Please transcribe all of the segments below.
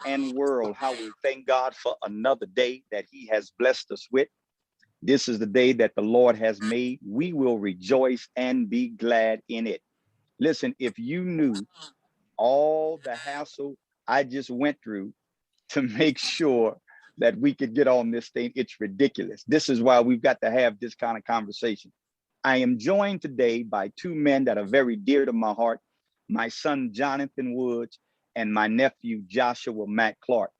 and world, how we thank God for another day that he has blessed us with. This is the day that the Lord has made. We will rejoice and be glad in it. Listen, if you knew all the hassle I just went through to make sure that we could get on this thing, it's ridiculous. This is why we've got to have this kind of conversation. I am joined today by two men that are very dear to my heart, my son, Jonathan Woods, and my nephew, Joshua Matt Clark.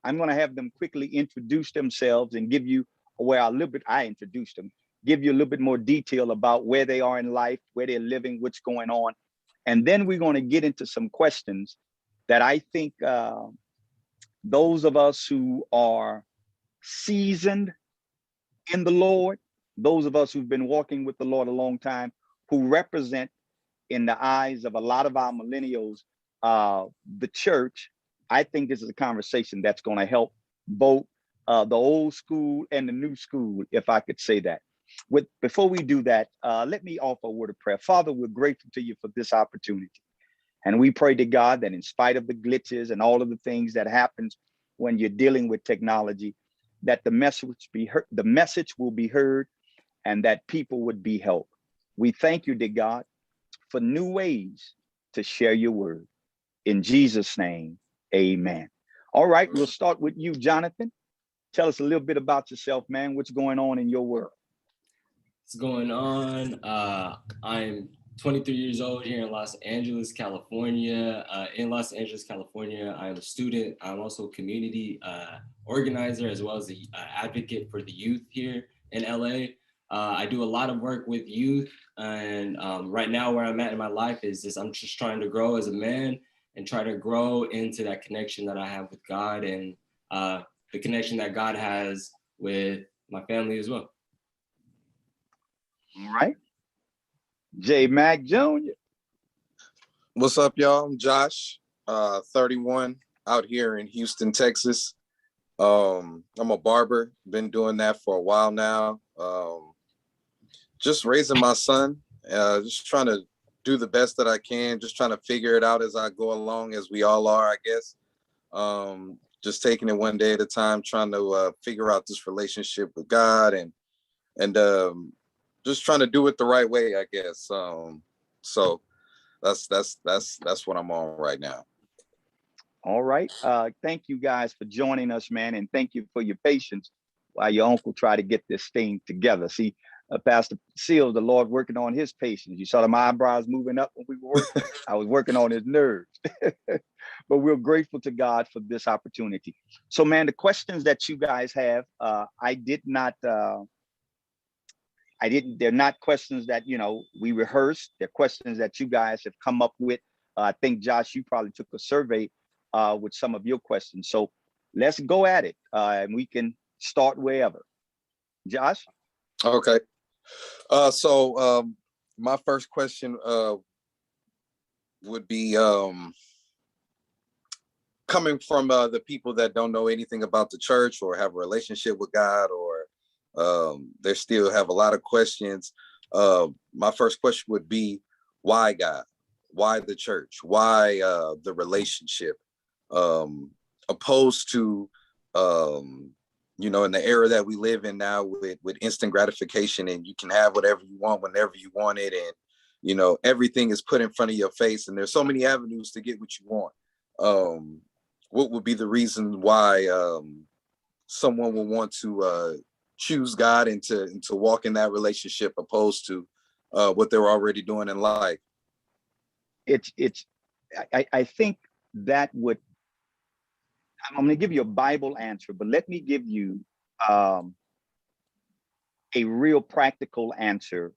I'm going to have them quickly introduce themselves and give you, I introduced them, give you a little bit more detail about where they are in life, where they're living, what's going on. And then we're going to get into some questions that I think those of us who are seasoned in the Lord, those of us who've been walking with the Lord a long time, who represent in the eyes of a lot of our millennials, the church, I think this is a conversation that's going to help both the old school and the new school, if I could say that. Before we do that, let me offer a word of prayer. Father, we're grateful to you for this opportunity. And we pray to God that in spite of the glitches and all of the things that happens when you're dealing with technology, that the message will be heard and that people would be helped. We thank you, dear God, for new ways to share your word. In Jesus' name, amen. All right, we'll start with you, Jonathan. Tell us a little bit about yourself, man. What's going on in your world? What's going on? I'm 23 years old here in Los Angeles, California. In Los Angeles, California, I'm a student. I'm also a community organizer as well as an advocate for the youth here in LA. I do a lot of work with youth, and right now where I'm at in my life is I'm just trying to grow as a man and try to grow into that connection that I have with God and the connection that God has with my family as well. All right. J. Mac Jr. What's up, y'all? I'm Josh, 31, out here in Houston, Texas. I'm a barber, been doing that for a while now. Just raising my son, just trying to do the best that I can, just trying to figure it out as I go along, as we all are, I guess. Just taking it one day at a time, trying to figure out this relationship with God and just trying to do it the right way, I guess. So that's what I'm on right now. All right. Thank you guys for joining us, man. And thank you for your patience while your uncle tried to get this thing together. See, Pastor Seals, the Lord working on his patience. You saw my eyebrows moving up when we were working. I was working on his nerves. But we're grateful to God for this opportunity. So, man, the questions that you guys have, they're not questions that, we rehearsed. They're questions that you guys have come up with. I think, Josh, you probably took a survey with some of your questions. So let's go at it, and we can start wherever. Josh? Okay. So my first question would be coming from the people that don't know anything about the church or have a relationship with God, or they still have a lot of questions. My first question would be, why God? Why the church? Why the relationship? Opposed to, in the era that we live in now with instant gratification, and you can have whatever you want whenever you want it, and everything is put in front of your face, and there's so many avenues to get what you want. What would be the reason why someone would want to choose God and to walk in that relationship opposed to what they're already doing in life? I think that would, I'm going to give you a Bible answer, but let me give you a real practical answer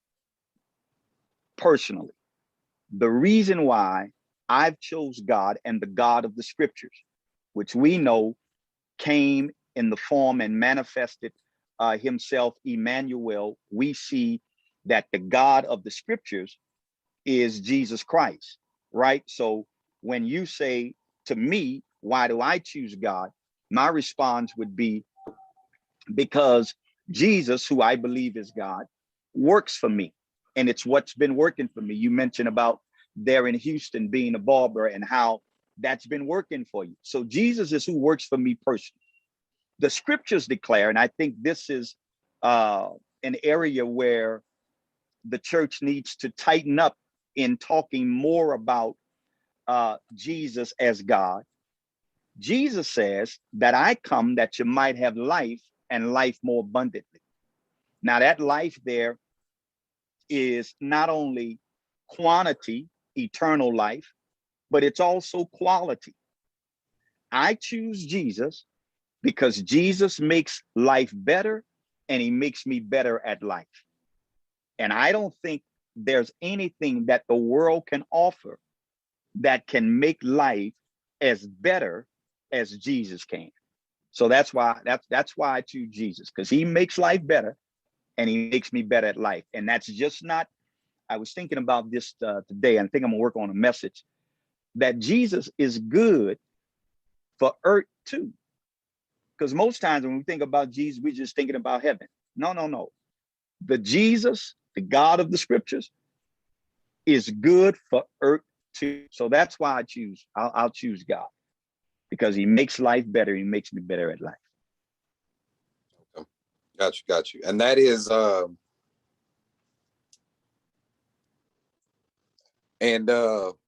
personally. The reason why I've chose God and the God of the scriptures, which we know came in the form and manifested himself, Emmanuel, we see that the God of the scriptures is Jesus Christ, right? So when you say to me, why do I choose God? My response would be because Jesus, who I believe is God, works for me. And it's what's been working for me. You mentioned about there in Houston being a barber and how that's been working for you. So Jesus is who works for me personally. The scriptures declare, and I think this is an area where the church needs to tighten up in talking more about Jesus as God. Jesus says that I come that you might have life and life more abundantly. Now that life there is not only quantity, eternal life, but it's also quality. I choose Jesus because Jesus makes life better and he makes me better at life. And I don't think there's anything that the world can offer that can make life as better as Jesus can. So that's why I choose Jesus, because he makes life better and he makes me better at life. And that's just not, I was thinking about this today, and I think I'm gonna work on a message that Jesus is good for earth too. Because most times when we think about Jesus, we're just thinking about heaven. No, no, no. The Jesus, the God of the scriptures, is good for earth too. So that's why I'll choose God, because he makes life better. He makes me better at life. Okay. Got you. And that is,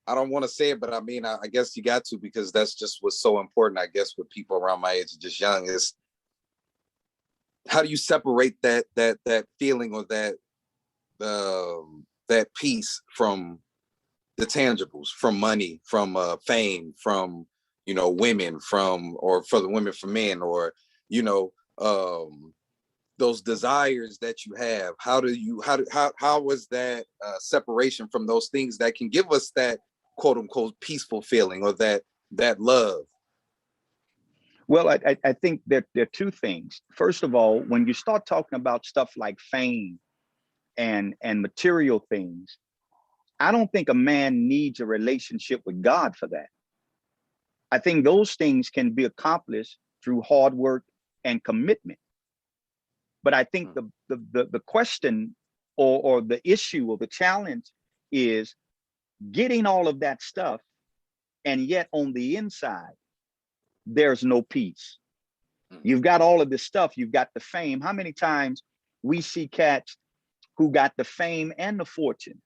I don't want to say it, but I mean, I guess you got to, because that's just what's so important, I guess, with people around my age, just young, is how do you separate that feeling or that peace from the tangibles, from money, from fame, from, you know, women, from, or for the women, for men, or, you know, those desires that you have. How was that separation from those things that can give us that quote unquote peaceful feeling, or that love? Well, I think that there are two things. First of all, when you start talking about stuff like fame and material things, I don't think a man needs a relationship with God for that. I think those things can be accomplished through hard work and commitment. But I think the question or the issue or the challenge is getting all of that stuff, and yet on the inside, there's no peace. You've got all of this stuff, you've got the fame. How many times we see cats who got the fame and the fortune,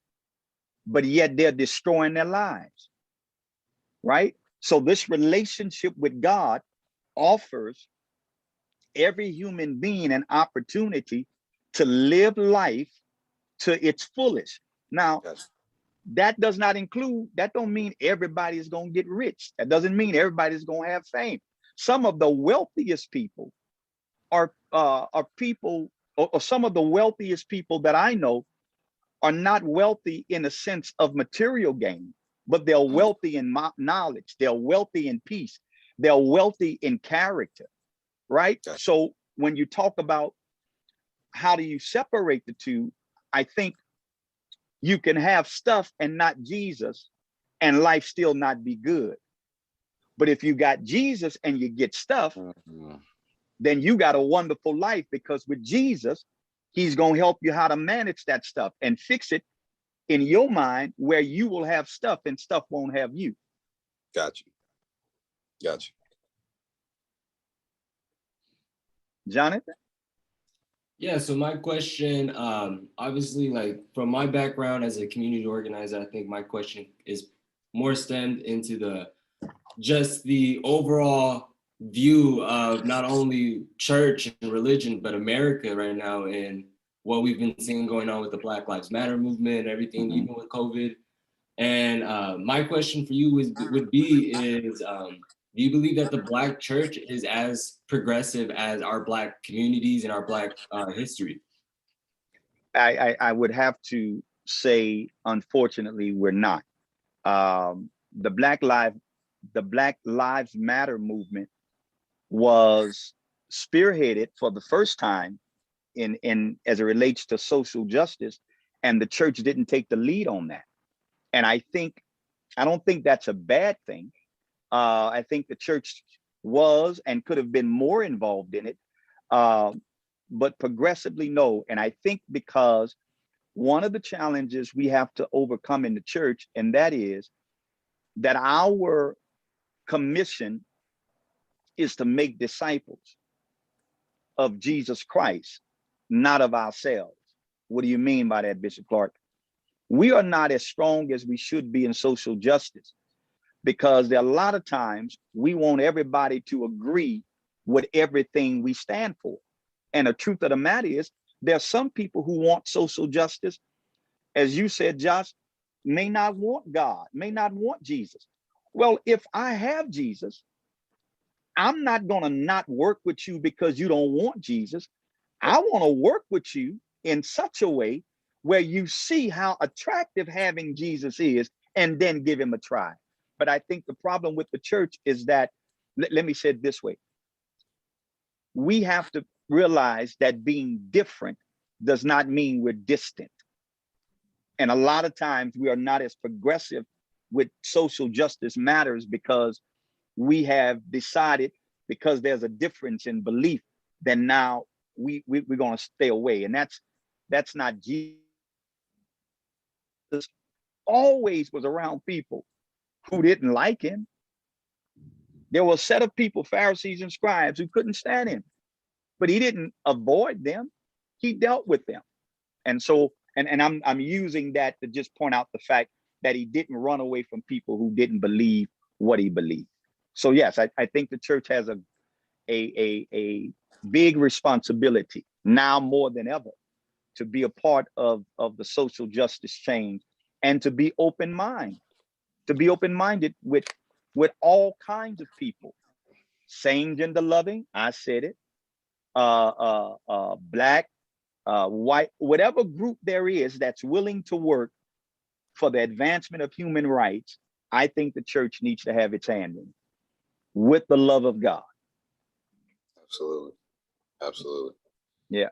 but yet they're destroying their lives, right? So this relationship with God offers every human being an opportunity to live life to its fullest. Now, that does not include, that don't mean everybody is going to get rich. That doesn't mean everybody's going to have fame. Some of the wealthiest people are people, or some of the wealthiest people that I know are not wealthy in a sense of material gain, but they're wealthy in knowledge. They're wealthy in peace. They're wealthy in character, right? So when you talk about how do you separate the two, I think you can have stuff and not Jesus, and life still not be good. But if you got Jesus and you get stuff, then you got a wonderful life, because with Jesus, he's going to help you how to manage that stuff and fix it in your mind, where you will have stuff and stuff won't have you. Got you. Jonathan? Yeah, so my question, obviously, like from my background as a community organizer, I think my question is more stemmed into just the overall view of not only church and religion, but America right now, and what we've been seeing going on with the Black Lives Matter movement and everything, even with COVID. And my question for you would be do you believe that the Black church is as progressive as our Black communities and our Black history? I would have to say, unfortunately, we're not. The Black Lives Matter movement was spearheaded for the first time in as it relates to social justice, and the church didn't take the lead on that. And I don't think that's a bad thing. I think the church was and could have been more involved in it, but progressively, no. And I think because one of the challenges we have to overcome in the church, and that is that our commission is to make disciples of Jesus Christ, not of ourselves. What do you mean by that, Bishop Clark? We are not as strong as we should be in social justice because there are a lot of times we want everybody to agree with everything we stand for. And the truth of the matter is, there are some people who want social justice, as you said, Josh, may not want God, may not want Jesus. Well, if I have Jesus, I'm not going to not work with you because you don't want Jesus. I want to work with you in such a way where you see how attractive having Jesus is and then give him a try. But I think the problem with the church is that, let me say it this way. We have to realize that being different does not mean we're distant. And a lot of times we are not as progressive with social justice matters because we have decided, because there's a difference in belief, then now we're going to stay away. And that's not Jesus. Always was around people who didn't like him. There were a set of people, Pharisees and scribes, who couldn't stand him, but he didn't avoid them. He dealt with them. And so, and I'm using that to just point out the fact that he didn't run away from people who didn't believe what he believed. So yes, I think the church has a big responsibility now more than ever to be a part of the social justice change and to be open-minded, with all kinds of people, same gender loving, I said it, black, white, whatever group there is that's willing to work for the advancement of human rights. I think the church needs to have its hand in with the love of God. Absolutely. Absolutely. Yeah.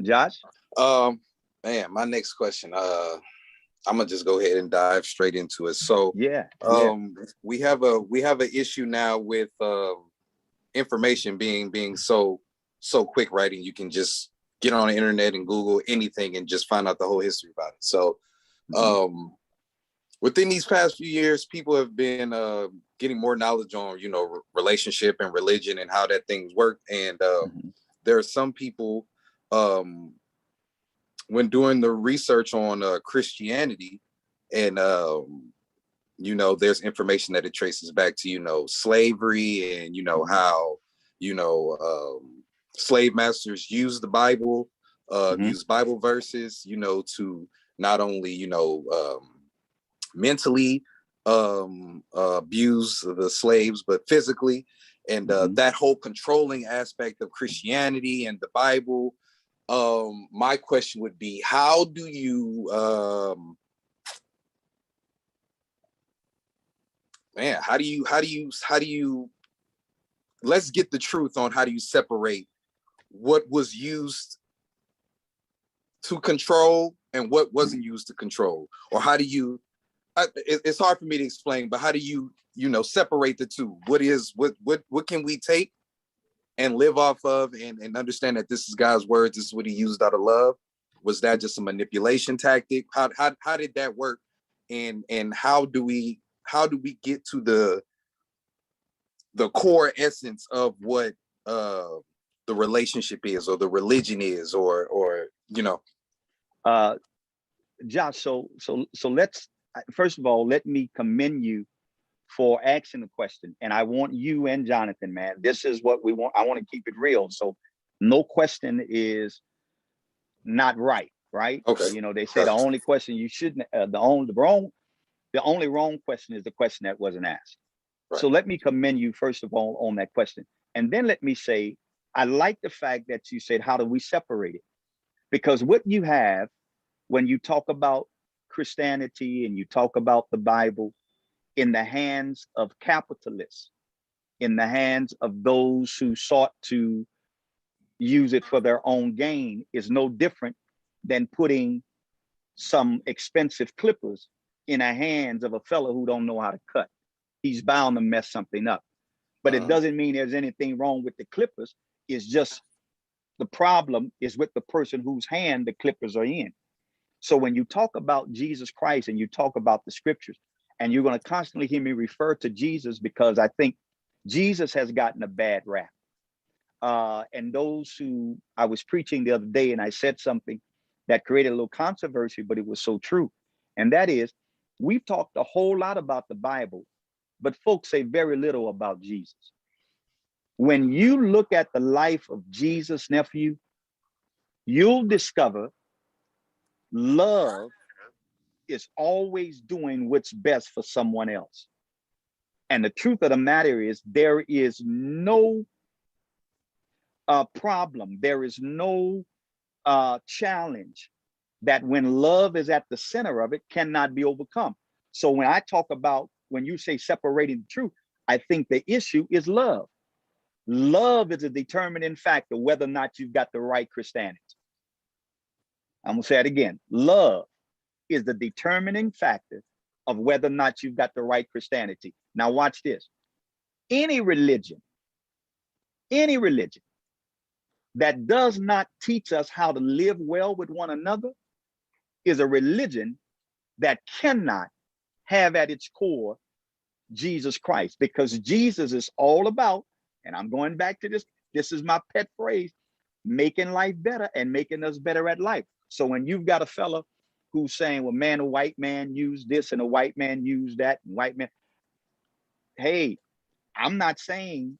Josh? Man, my next question, I'm gonna just go ahead and dive straight into it. So we have an issue now with information being so quick, right? And you can just get on the internet and Google anything and just find out the whole history about it. So within these past few years, people have been getting more knowledge on, relationship and religion and how that things work. And there are some people, when doing the research on Christianity, and there's information that it traces back to slavery, and how slave masters use the Bible, use Bible verses, to not only mentally abuse the slaves, but physically. And that whole controlling aspect of Christianity and the Bible. My question would be, how do you let's get the truth on how do you separate what was used to control and what wasn't used to control? Or how do you, it's hard for me to explain, but how do you, separate the two? What can we take and live off of and understand that this is God's words, this is what he used out of love? Was that just a manipulation tactic? How did that work? And how do we get to the core essence of what the relationship is, or the religion is, or Josh, so let's, first of all, let me commend you for asking the question. And I want you and Jonathan, man, this is what we want. I want to keep it real. So no question is not right? Okay. They say the only question you shouldn't, the only wrong question is the question that wasn't asked. Right. So let me commend you, first of all, on that question. And then let me say, I like the fact that you said, how do we separate it? Because what you have when you talk about Christianity and you talk about the Bible in the hands of capitalists, in the hands of those who sought to use it for their own gain, is no different than putting some expensive clippers in the hands of a fellow who don't know how to cut. He's bound to mess something up. But it doesn't mean there's anything wrong with the clippers. It's just the problem is with the person whose hand the clippers are in. So when you talk about Jesus Christ and you talk about the scriptures, And you're going to constantly hear me refer to Jesus because I think Jesus has gotten a bad rap. And those who, I was preaching the other day and I said something that created a little controversy, but it was so true. And that is, we've talked a whole lot about the Bible, but folks say very little about Jesus. When you look at the life of Jesus, nephew, you'll discover love is always doing what's best for someone else. And the truth of the matter is, there is no problem, there is no challenge that when love is at the center of it cannot be overcome. So when I talk about, when you say separating the truth, I think the issue is love. Love is a determining factor whether or not you've got the right Christianity. I'm gonna say it again. Love is the determining factor of whether or not you've got the right Christianity. Now watch this. Any religion that does not teach us how to live well with one another is a religion that cannot have at its core Jesus Christ, because Jesus is all about, and I'm going back to this is my pet phrase, making life better and making us better at life. So when you've got a fella who's saying, well, man, a white man used this and a white man used that, and white man, hey, I'm not saying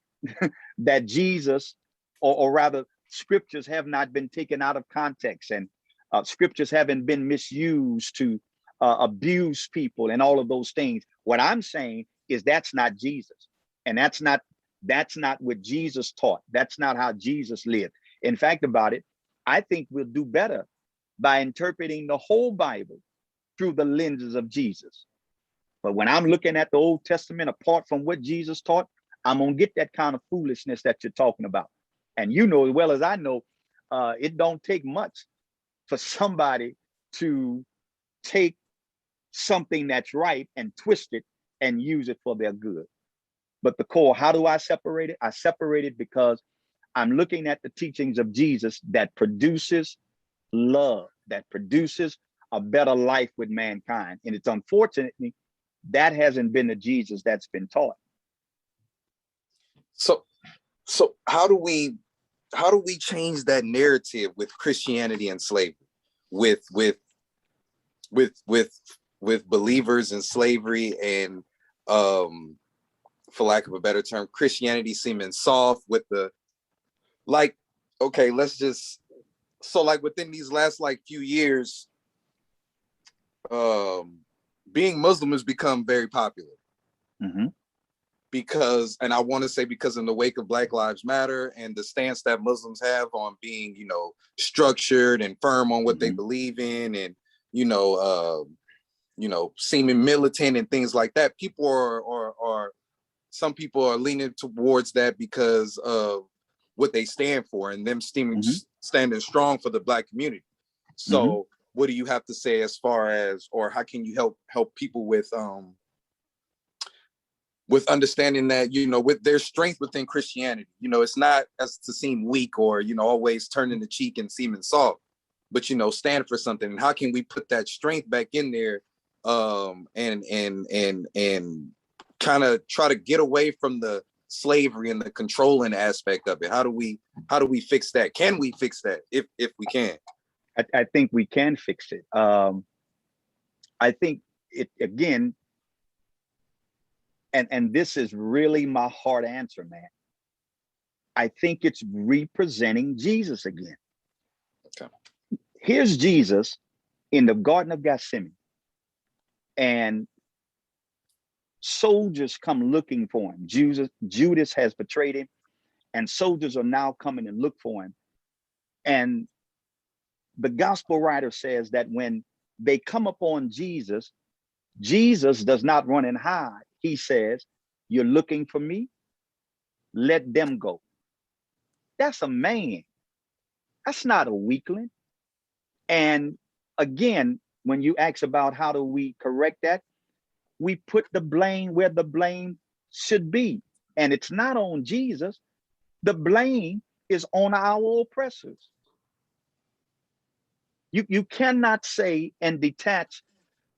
that Jesus, or rather scriptures have not been taken out of context, and scriptures haven't been misused to abuse people and all of those things. What I'm saying is that's not Jesus, and that's not what Jesus taught. That's not how Jesus lived. In fact, about it, I think we'll do better by interpreting the whole Bible through the lenses of Jesus. But when I'm looking at the Old Testament apart from what Jesus taught, I'm gonna get that kind of foolishness that you're talking about. And you know as well as I know, it don't take much for somebody to take something that's right and twist it and use it for their good. But the core, how do I separate it? I separate it because I'm looking at the teachings of Jesus that produces love, that produces a better life with mankind. And it's unfortunately that hasn't been the Jesus that's been taught. So how do we change that narrative with Christianity and slavery, with believers in slavery, and for lack of a better term, Christianity seeming soft with the, like, okay, let's just, so like within these last like few years, being Muslim has become very popular. Mm-hmm. Because, and I want to say because in the wake of Black Lives Matter and the stance that Muslims have on being, you know, structured and firm on what they believe in, and, you know, seeming militant and things like that, people are some people are leaning towards that because of what they stand for and them standing strong for the Black community. So what do you have to say as far as, or how can you help people with understanding that, you know, with their strength within Christianity, you know, it's not as to seem weak or, you know, always turning the cheek and seeming soft, but, you know, stand for something. And how can we put that strength back in there, and kind of try to get away from the slavery and the controlling aspect of it? How do we fix that? Can we fix that if we can? I think we can fix it. I think it, again, and this is really my hard answer, man. I think it's representing Jesus again. Okay. Here's Jesus in the Garden of Gethsemane, and soldiers come looking for him. Judas has betrayed him, and soldiers are now coming and look for him. And the gospel writer says that when they come upon Jesus, Jesus does not run and hide. He says, "You're looking for me? Let them go." That's a man. That's not a weakling. And again, when you ask about how do we correct that, we put the blame where the blame should be. And it's not on Jesus. The blame is on our oppressors. You cannot say and detach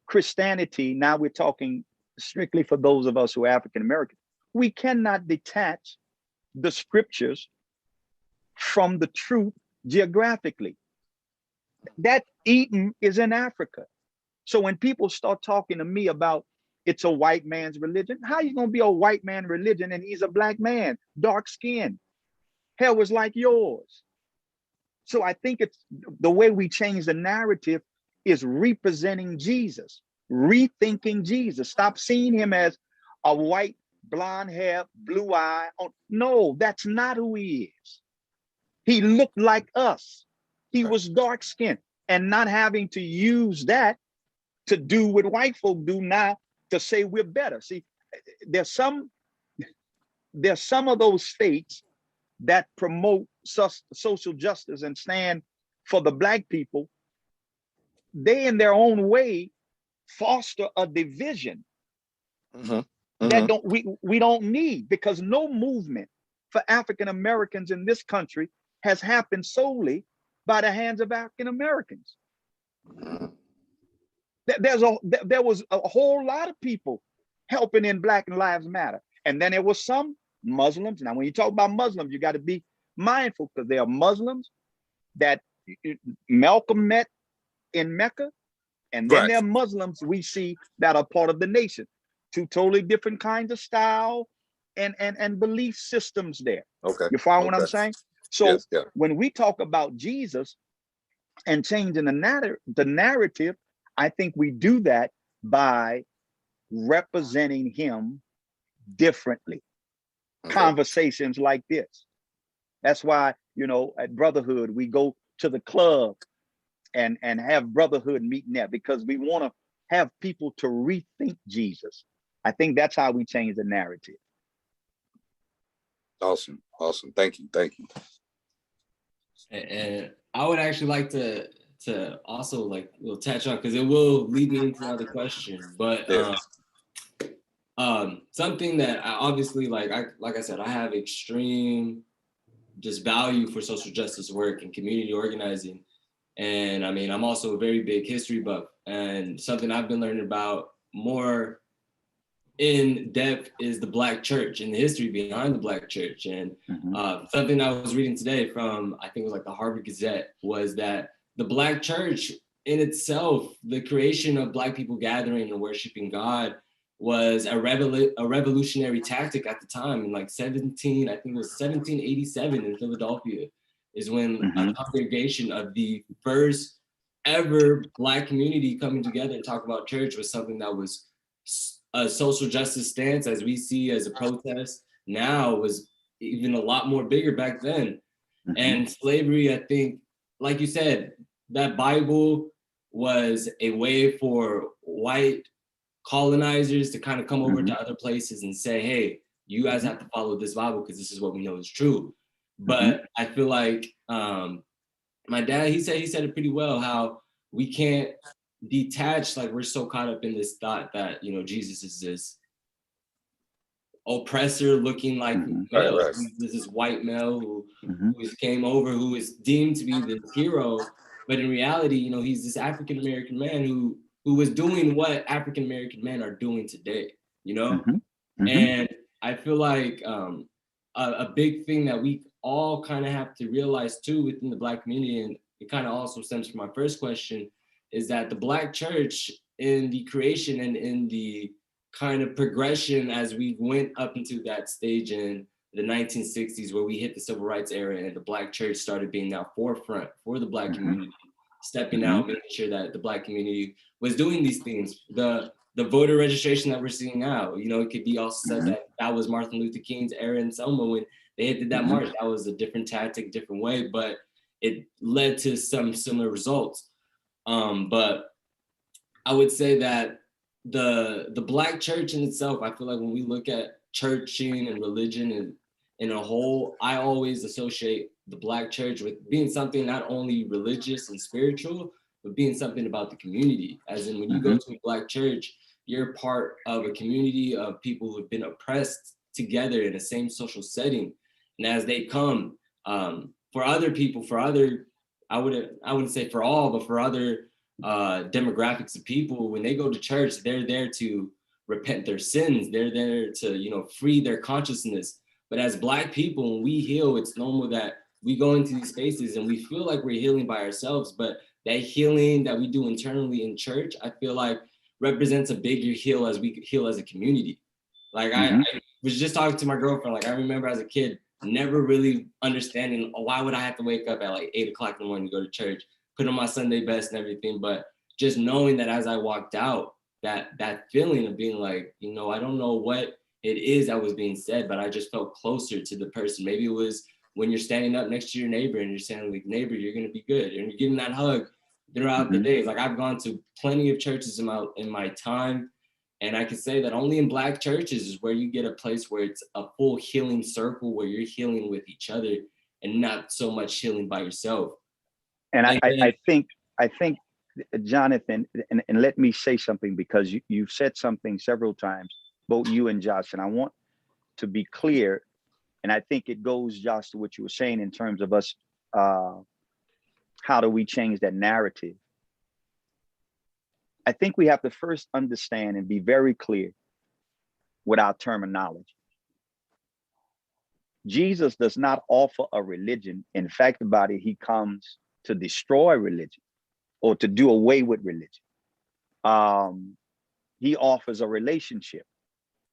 Christianity. Now we're talking strictly for those of us who are African American, we cannot detach the scriptures from the truth geographically. That Eden is in Africa. So when people start talking to me about it's a white man's religion, how you gonna be a white man religion and he's a black man, dark skinned? Hell was like yours. So I think it's the way we change the narrative is representing Jesus, rethinking Jesus. Stop seeing him as a white, blonde hair, blue eye. No, that's not who he is. He looked like us. He was dark skinned, and not having to use that to do what white folk do now to say we're better. See, there's some of those states that promote social justice and stand for the black people. They in their own way foster a division that we don't need, because no movement for African Americans in this country has happened solely by the hands of African Americans. There was a whole lot of people helping in Black Lives Matter, and then there was some Muslims. Now, when you talk about Muslims, you got to be mindful, because there are Muslims that Malcolm met in Mecca, and then there are Muslims we see that are part of the nation. Two totally different kinds of style and belief systems there. Okay. You follow what I'm saying? So yes, yeah. When we talk about Jesus and changing the narrative, I think we do that by representing him differently. Okay. Conversations like this. That's why, at Brotherhood, we go to the club and have Brotherhood meeting there, because we want to have people to rethink Jesus. I think that's how we change the narrative. Awesome. Thank you. And I would actually like to also touch on, because it will lead me into another question, but something that I obviously like I said, I have extreme just value for social justice work and community organizing. And I mean, I'm also a very big history buff, and something I've been learning about more in depth is the Black church and the history behind the Black church. And something I was reading today from, I think it was the Harvard Gazette, was that the Black church in itself, the creation of Black people gathering and worshiping God, was a revolutionary tactic at the time. In I think it was 1787 in Philadelphia, is when a congregation of the first ever Black community coming together and talk about church was something that was a social justice stance, as we see as a protest now, was even a lot more bigger back then. And slavery, I think, like you said, that Bible was a way for white colonizers to kind of come over to other places and say, hey, you guys have to follow this Bible because this is what we know is true. But I feel like my dad, he said it pretty well, how we can't detach, we're so caught up in this thought that, Jesus is this oppressor looking like male. Right. This is white male who came over, who is deemed to be the hero. But in reality, he's this African American man who was doing what African American men are doing today, And I feel like a big thing that we all kind of have to realize too within the Black community, and it kind of also stems from my first question, is that the Black church in the creation and in the kind of progression as we went up into that stage in the 1960s, where we hit the civil rights era and the Black church started being now forefront for the Black community, stepping out, making sure that the Black community was doing these things. The voter registration that we're seeing now, it could be also said that was Martin Luther King's era in Selma when they did that march. That was a different tactic, different way, but it led to some similar results. But I would say that the Black church in itself, I feel like when we look at churching and religion and in a whole, I always associate the Black church with being something not only religious and spiritual, but being something about the community. As in, when you go to a Black church, you're part of a community of people who have been oppressed together in the same social setting. And as they come, for other people, I wouldn't say for all, but for other demographics of people, when they go to church, they're there to repent their sins. They're there to, you know, free their consciousness. But as Black people, when we heal, it's normal that we go into these spaces and we feel like we're healing by ourselves. But that healing that we do internally in church, I feel like represents a bigger heal as we heal as a community. Like I was just talking to my girlfriend. Like I remember as a kid, never really understanding, oh, why would I have to wake up at like 8 o'clock in the morning to go to church, put on my Sunday best and everything. But just knowing that as I walked out, that feeling of being like, you know, I don't know what it is that was being said, but I just felt closer to the person. Maybe it was when you're standing up next to your neighbor and you're saying like, neighbor, you're gonna be good, and you're getting that hug throughout the days. Like I've gone to plenty of churches in my time, and I can say that only in Black churches is where you get a place where it's a full healing circle, where you're healing with each other and not so much healing by yourself. And I think, Jonathan, and let me say something, because you've said something several times, both you and Josh, and I want to be clear. And I think it goes, Josh, to what you were saying in terms of us, how do we change that narrative? I think we have to first understand and be very clear with our terminology. Jesus does not offer a religion. In fact about it, he comes to destroy religion or to do away with religion. He offers a relationship.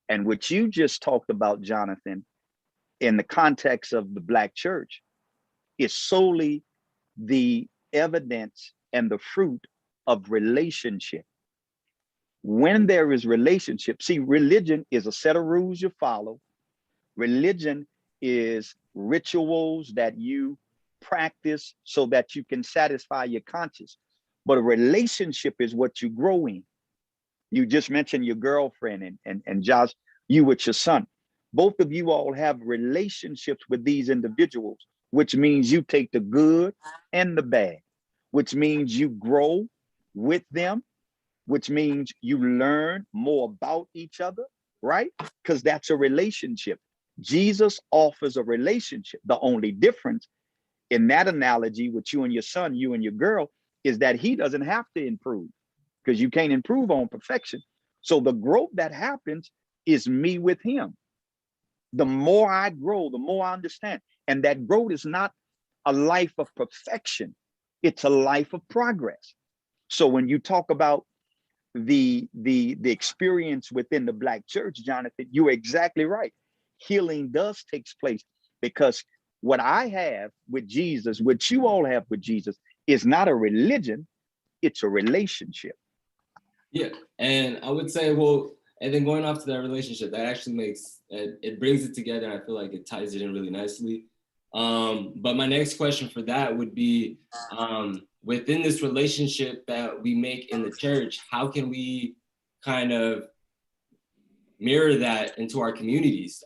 And what you just talked about, Jonathan, in the context of the Black church, is solely the evidence and the fruit of relationship. When there is relationship, see, religion is a set of rules you follow. Religion is rituals that you practice so that you can satisfy your conscience. But a relationship is what you grow in. You just mentioned your girlfriend and Josh, you with your son. Both of you all have relationships with these individuals, which means you take the good and the bad, which means you grow with them, which means you learn more about each other, right? Because that's a relationship. Jesus offers a relationship. The only difference in that analogy with you and your son, you and your girl, is that he doesn't have to improve, because you can't improve on perfection. So the growth that happens is me with him. The more I grow, the more I understand. And that growth is not a life of perfection. It's a life of progress. So when you talk about the experience within the Black church, Jonathan, you're exactly right. Healing does take place, because what I have with Jesus, what you all have with Jesus, is not a religion, it's a relationship. Yeah, and I would say, well, and then going off to that relationship, that actually makes it brings it together. And I feel like it ties it in really nicely. But my next question for that would be, within this relationship that we make in the church, how can we kind of mirror that into our communities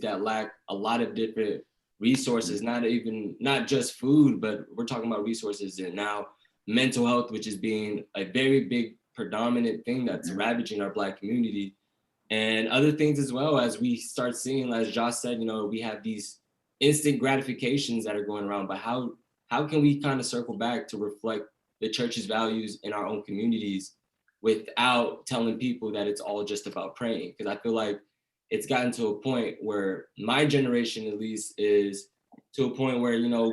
that lack a lot of different resources, not just food, but we're talking about resources and now mental health, which is being a very big predominant thing that's ravaging our Black community, and other things as well, as we start seeing, as Josh said, you know, we have these instant gratifications that are going around. But how can we kind of circle back to reflect the church's values in our own communities without telling people that it's all just about praying? Because I feel like it's gotten to a point where my generation, at least, is to a point where, you know,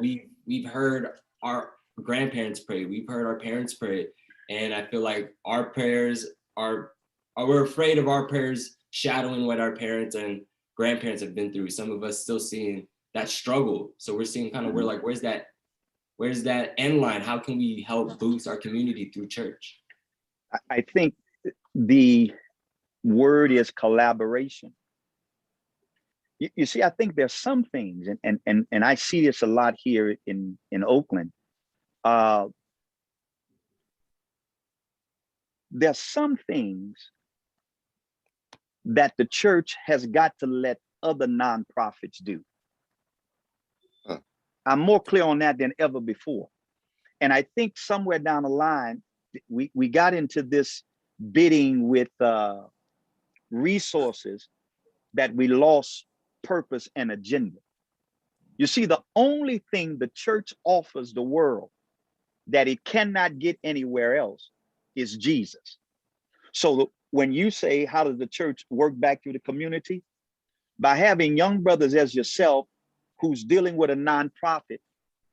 we've heard our grandparents pray, we've heard our parents pray, and I feel like our prayers are we're afraid of our prayers shadowing what our parents and grandparents have been through. Some of us still seeing that struggle. So we're seeing kind of, we're like, where's that end line? How can we help boost our community through church? I think the word is collaboration. You see, I think there's some things, and I see this a lot here in Oakland. There's some things that the church has got to let other nonprofits do. I'm more clear on that than ever before. And I think somewhere down the line, we got into this bidding with resources that we lost purpose and agenda. You see, the only thing the church offers the world that it cannot get anywhere else is Jesus. So when you say, how does the church work back through the community? By having young brothers as yourself who's dealing with a nonprofit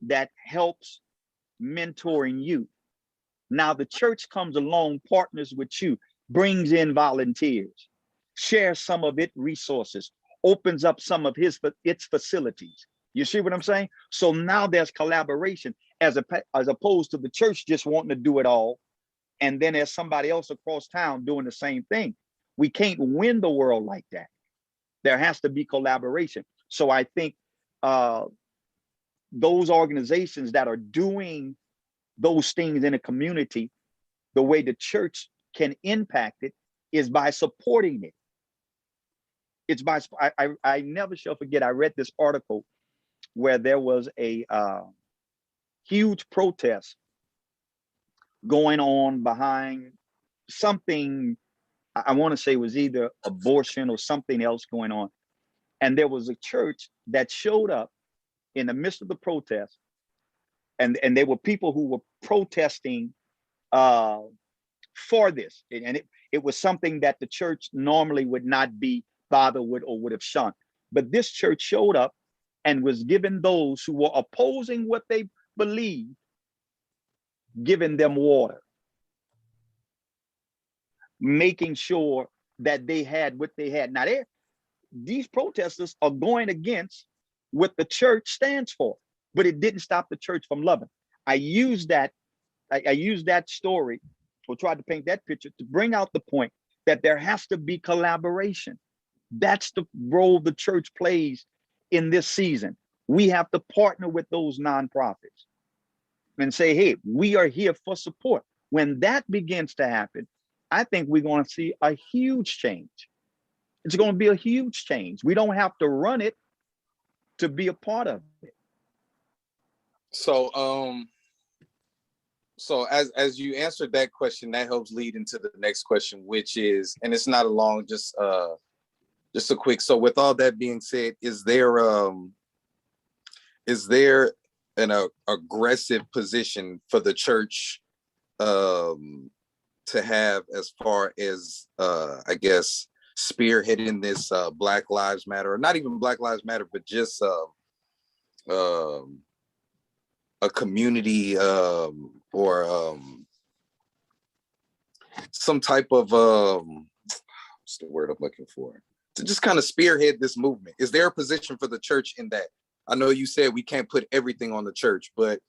that helps mentoring you. Now the church comes along, partners with you, brings in volunteers, shares some of its resources, opens up some of its facilities. You see what I'm saying? So now there's collaboration as opposed to the church just wanting to do it all. And then there's somebody else across town doing the same thing. We can't win the world like that. There has to be collaboration. So I think those organizations that are doing those things in a community, the way the church can impact it is by supporting it. It's by, I never shall forget, I read this article where there was a huge protest going on behind something, I want to say was either abortion or something else going on. And there was a church that showed up in the midst of the protest, and there were people who were protesting for this. And it was something that the church normally would not be bothered with or would have shunned. But this church showed up and was giving those who were opposing what they believed, giving them water, making sure that they had what they had. Now, these protesters are going against what the church stands for, but it didn't stop the church from loving. I used that story, or tried to paint that picture to bring out the point that there has to be collaboration. That's the role the church plays in this season. We have to partner with those nonprofits and say, hey, we are here for support. When that begins to happen, I think we're going to see a huge change. It's going to be a huge change. We don't have to run it to be a part of it. So as you answered that question, that helps lead into the next question, which is, and it's not a long, just a quick. So with all that being said, is there an aggressive position for the church to have as far as I guess spearheading this Black Lives Matter, or not even Black Lives Matter, but just a community or some type of what's the word I'm looking for, to just kind of spearhead this movement? Is there a position for the church in that? I know you said we can't put everything on the church, but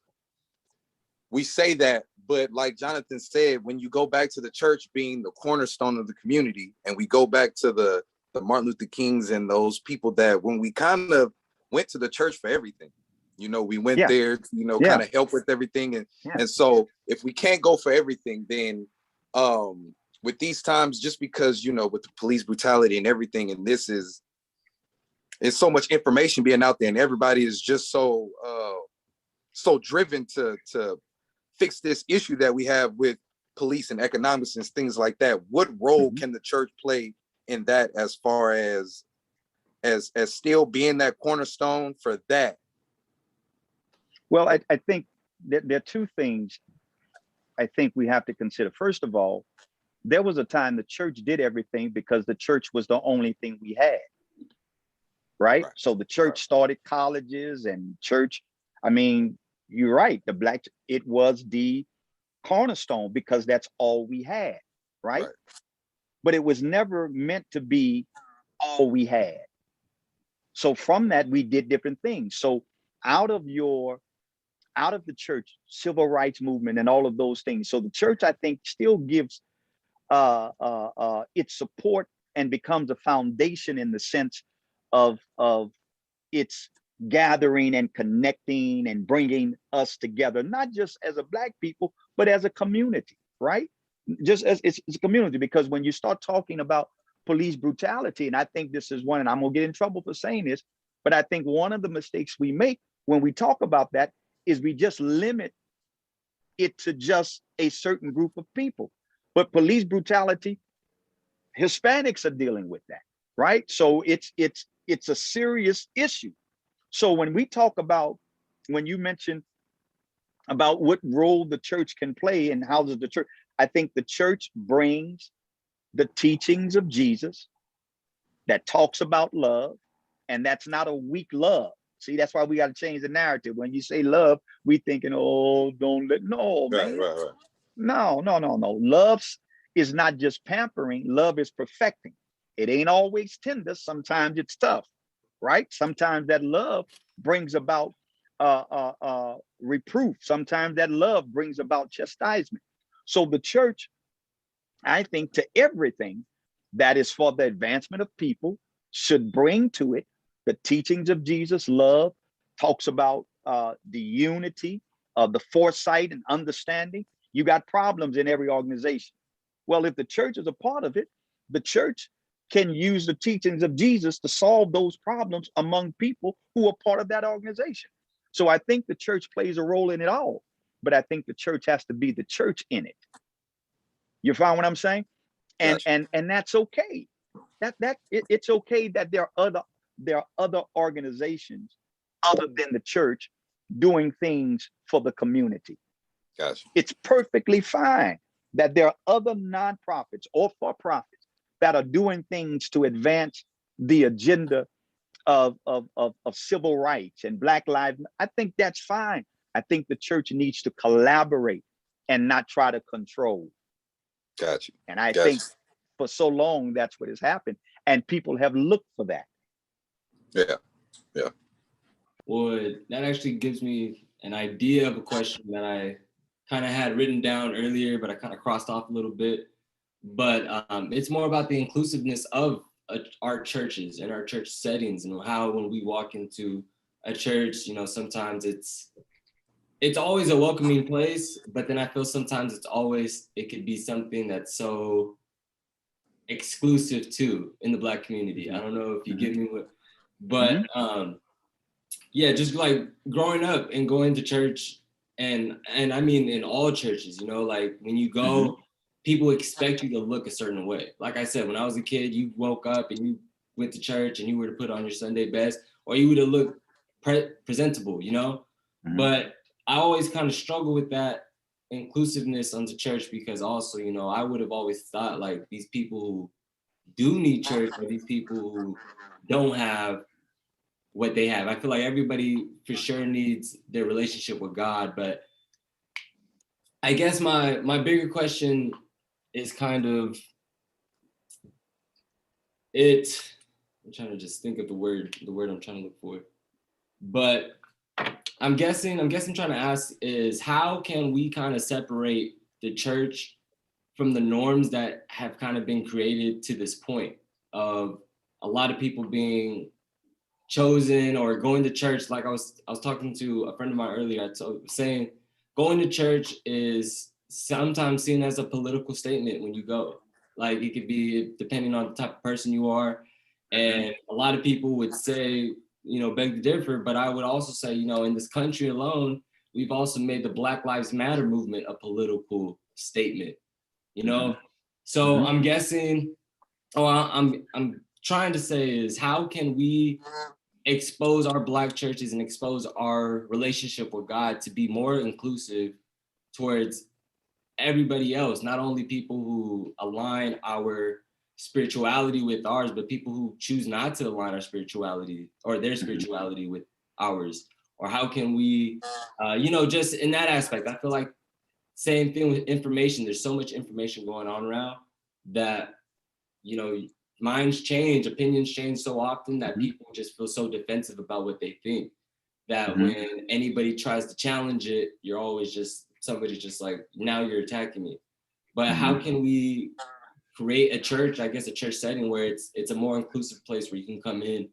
we say that, but like Jonathan said, when you go back to the church being the cornerstone of the community, and we go back to the Martin Luther Kings and those people that when we kind of went to the church for everything, you know, we went there to, you know, kind of help with everything. And so if we can't go for everything, then with these times, just because, you know, with the police brutality and everything, and this is, it's so much information being out there, and everybody is just so driven to fix this issue that we have with police and economics and things like that. What role can the church play in that, as far as still being that cornerstone for that? Well, I think that there are two things I think we have to consider. First of all, there was a time the church did everything because the church was the only thing we had, right? So the church started colleges and church. I mean, you're right. It was the cornerstone because that's all we had, right? But it was never meant to be all we had. So from that, we did different things. So out of the church, civil rights movement and all of those things. So the church, I think, still gives its support and becomes a foundation in the sense of its gathering and connecting and bringing us together, not just as a Black people, but as a community, right? Just as it's a community, because when you start talking about police brutality, and I think this is one, and I'm gonna get in trouble for saying this, but I think one of the mistakes we make when we talk about that is we just limit it to just a certain group of people. But police brutality, Hispanics are dealing with that, right? So it's a serious issue. So when we talk about, when you mentioned about what role the church can play and how does the church, I think the church brings the teachings of Jesus that talks about love, and that's not a weak love. See, that's why we got to change the narrative. When you say love, we thinking, oh, don't let, no, Right, man. right, right. No, no, no, no. Love is not just pampering. Love is perfecting. It ain't always tender. Sometimes it's tough, right? Sometimes that love brings about reproof. Sometimes that love brings about chastisement. So the church, I think, to everything that is for the advancement of people should bring to it the teachings of Jesus. Love talks about the unity of the foresight and understanding. You got problems in every organization. Well, if the church is a part of it, the church can use the teachings of Jesus to solve those problems among people who are part of that organization. So I think the church plays a role in it all, but I think the church has to be the church in it. You find what I'm saying? And Gotcha. and that's okay. It's okay that there are other organizations other than the church doing things for the community. Gotcha. It's perfectly fine that there are other nonprofits or for profits that are doing things to advance the agenda of civil rights and Black lives. I think that's fine. I think the church needs to collaborate and not try to control. Gotcha. And I Gotcha. think for so long, that's what has happened. And people have looked for that. Yeah. Yeah. Well, that actually gives me an idea of a question that I kind of had written down earlier, but I kind of crossed off a little bit. But it's more about the inclusiveness of our churches and our church settings, and how when we walk into a church, sometimes it's always a welcoming place, but then I feel sometimes it could be something that's so exclusive too in the Black community. I don't know if you get me, but yeah, just like growing up and going to church, and I mean in all churches, like when you go, people expect you to look a certain way. Like I said, when I was a kid, you woke up and you went to church and you were to put on your Sunday best, or you would have looked presentable, But I always kind of struggle with that inclusiveness onto church, because also, I would have always thought like these people who do need church are these people who don't have what they have. I feel like everybody for sure needs their relationship with God, but I guess my bigger question is kind of it. I'm trying to just think of the word I'm trying to look for, but I'm guessing trying to ask is, how can we kind of separate the church from the norms that have kind of been created to this point of a lot of people being chosen or going to church. Like I was talking to a friend of mine earlier, saying going to church is sometimes seen as a political statement when you go. Like it could be depending on the type of person you are. And a lot of people would say, beg to differ, but I would also say, in this country alone, we've also made the Black Lives Matter movement a political statement, So I'm guessing, I'm trying to say is, how can we expose our Black churches and expose our relationship with God to be more inclusive towards everybody else, not only people who align our spirituality with ours, but people who choose not to align our spirituality or their spirituality with ours? Or how can we, just in that aspect, I feel like same thing with information. There's so much information going on around that, minds change, opinions change so often that people just feel so defensive about what they think that when anybody tries to challenge it, you're always somebody's just like, now you're attacking me. But how can we create a church, I guess a church setting where it's a more inclusive place where you can come in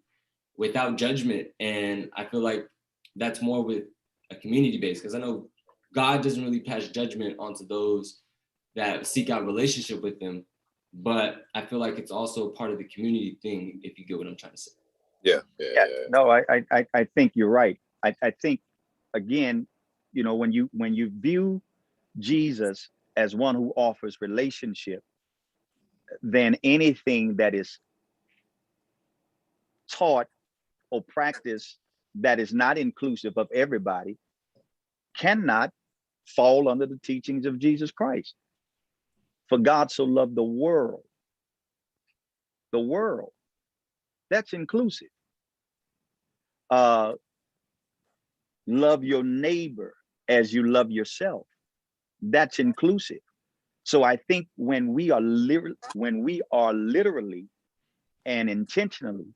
without judgment? And I feel like that's more with a community base, because I know God doesn't really pass judgment onto those that seek out relationship with him. But I feel like it's also part of the community thing, if you get what I'm trying to say. Yeah. No, I think you're right. I think, again, when you view Jesus as one who offers relationship, then anything that is taught or practiced that is not inclusive of everybody cannot fall under the teachings of Jesus Christ. For God so loved the world the world. That's inclusive. Love your neighbor as you love yourself. That's inclusive. So I think when we are literally and intentionally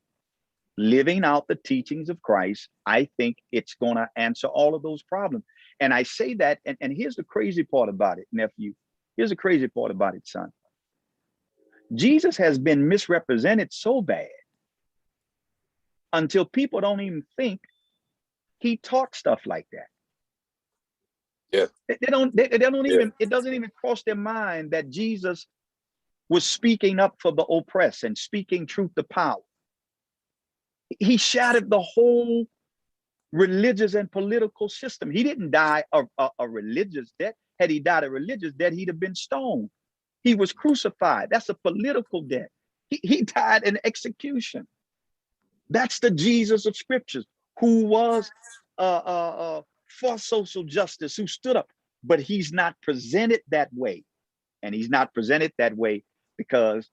living out the teachings of Christ, I think it's going to answer all of those problems. And I say that, and here's the crazy part about it, nephew. Here's the crazy part about it, son. Jesus has been misrepresented so bad until people don't even think he taught stuff like that. Yeah. They don't even, it doesn't even cross their mind that Jesus was speaking up for the oppressed and speaking truth to power. He shattered the whole religious and political system. He didn't die a religious death. Had he died a religious death, he'd have been stoned. He was crucified. That's a political death. He died in execution. That's the Jesus of scriptures, who was for social justice, who stood up, but he's not presented that way. And he's not presented that way because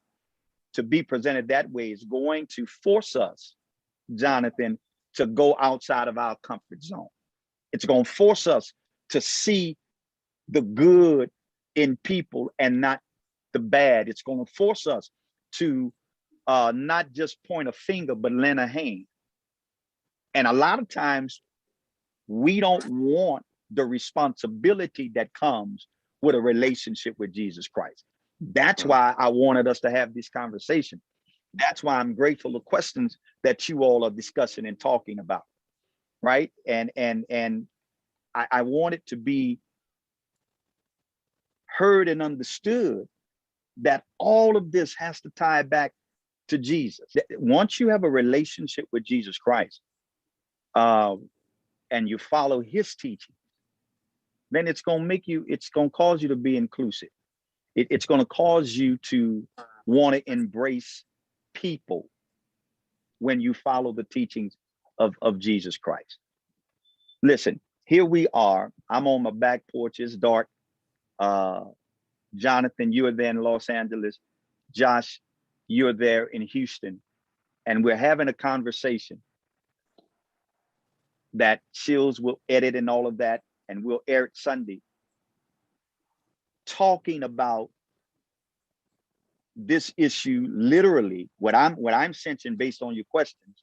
to be presented that way is going to force us, Jonathan, to go outside of our comfort zone. It's going to force us to see the good in people and not the bad. It's going to force us to not just point a finger, but lend a hand. And a lot of times we don't want the responsibility that comes with a relationship with Jesus Christ. That's why I wanted us to have this conversation. That's why I'm grateful for questions that you all are discussing and talking about, right? And I want it to be heard and understood that all of this has to tie back to Jesus. Once you have a relationship with Jesus Christ, and you follow his teaching, then it's going to cause you to be inclusive. It's going to cause you to want to embrace people when you follow the teachings of Jesus Christ. Listen, here we are. I'm on my back porch. It's dark. Jonathan, you are there in Los Angeles. Josh, you're there in Houston. And we're having a conversation that Shields will edit and all of that, and we'll air it Sunday, talking about this issue. Literally, what I'm sensing based on your questions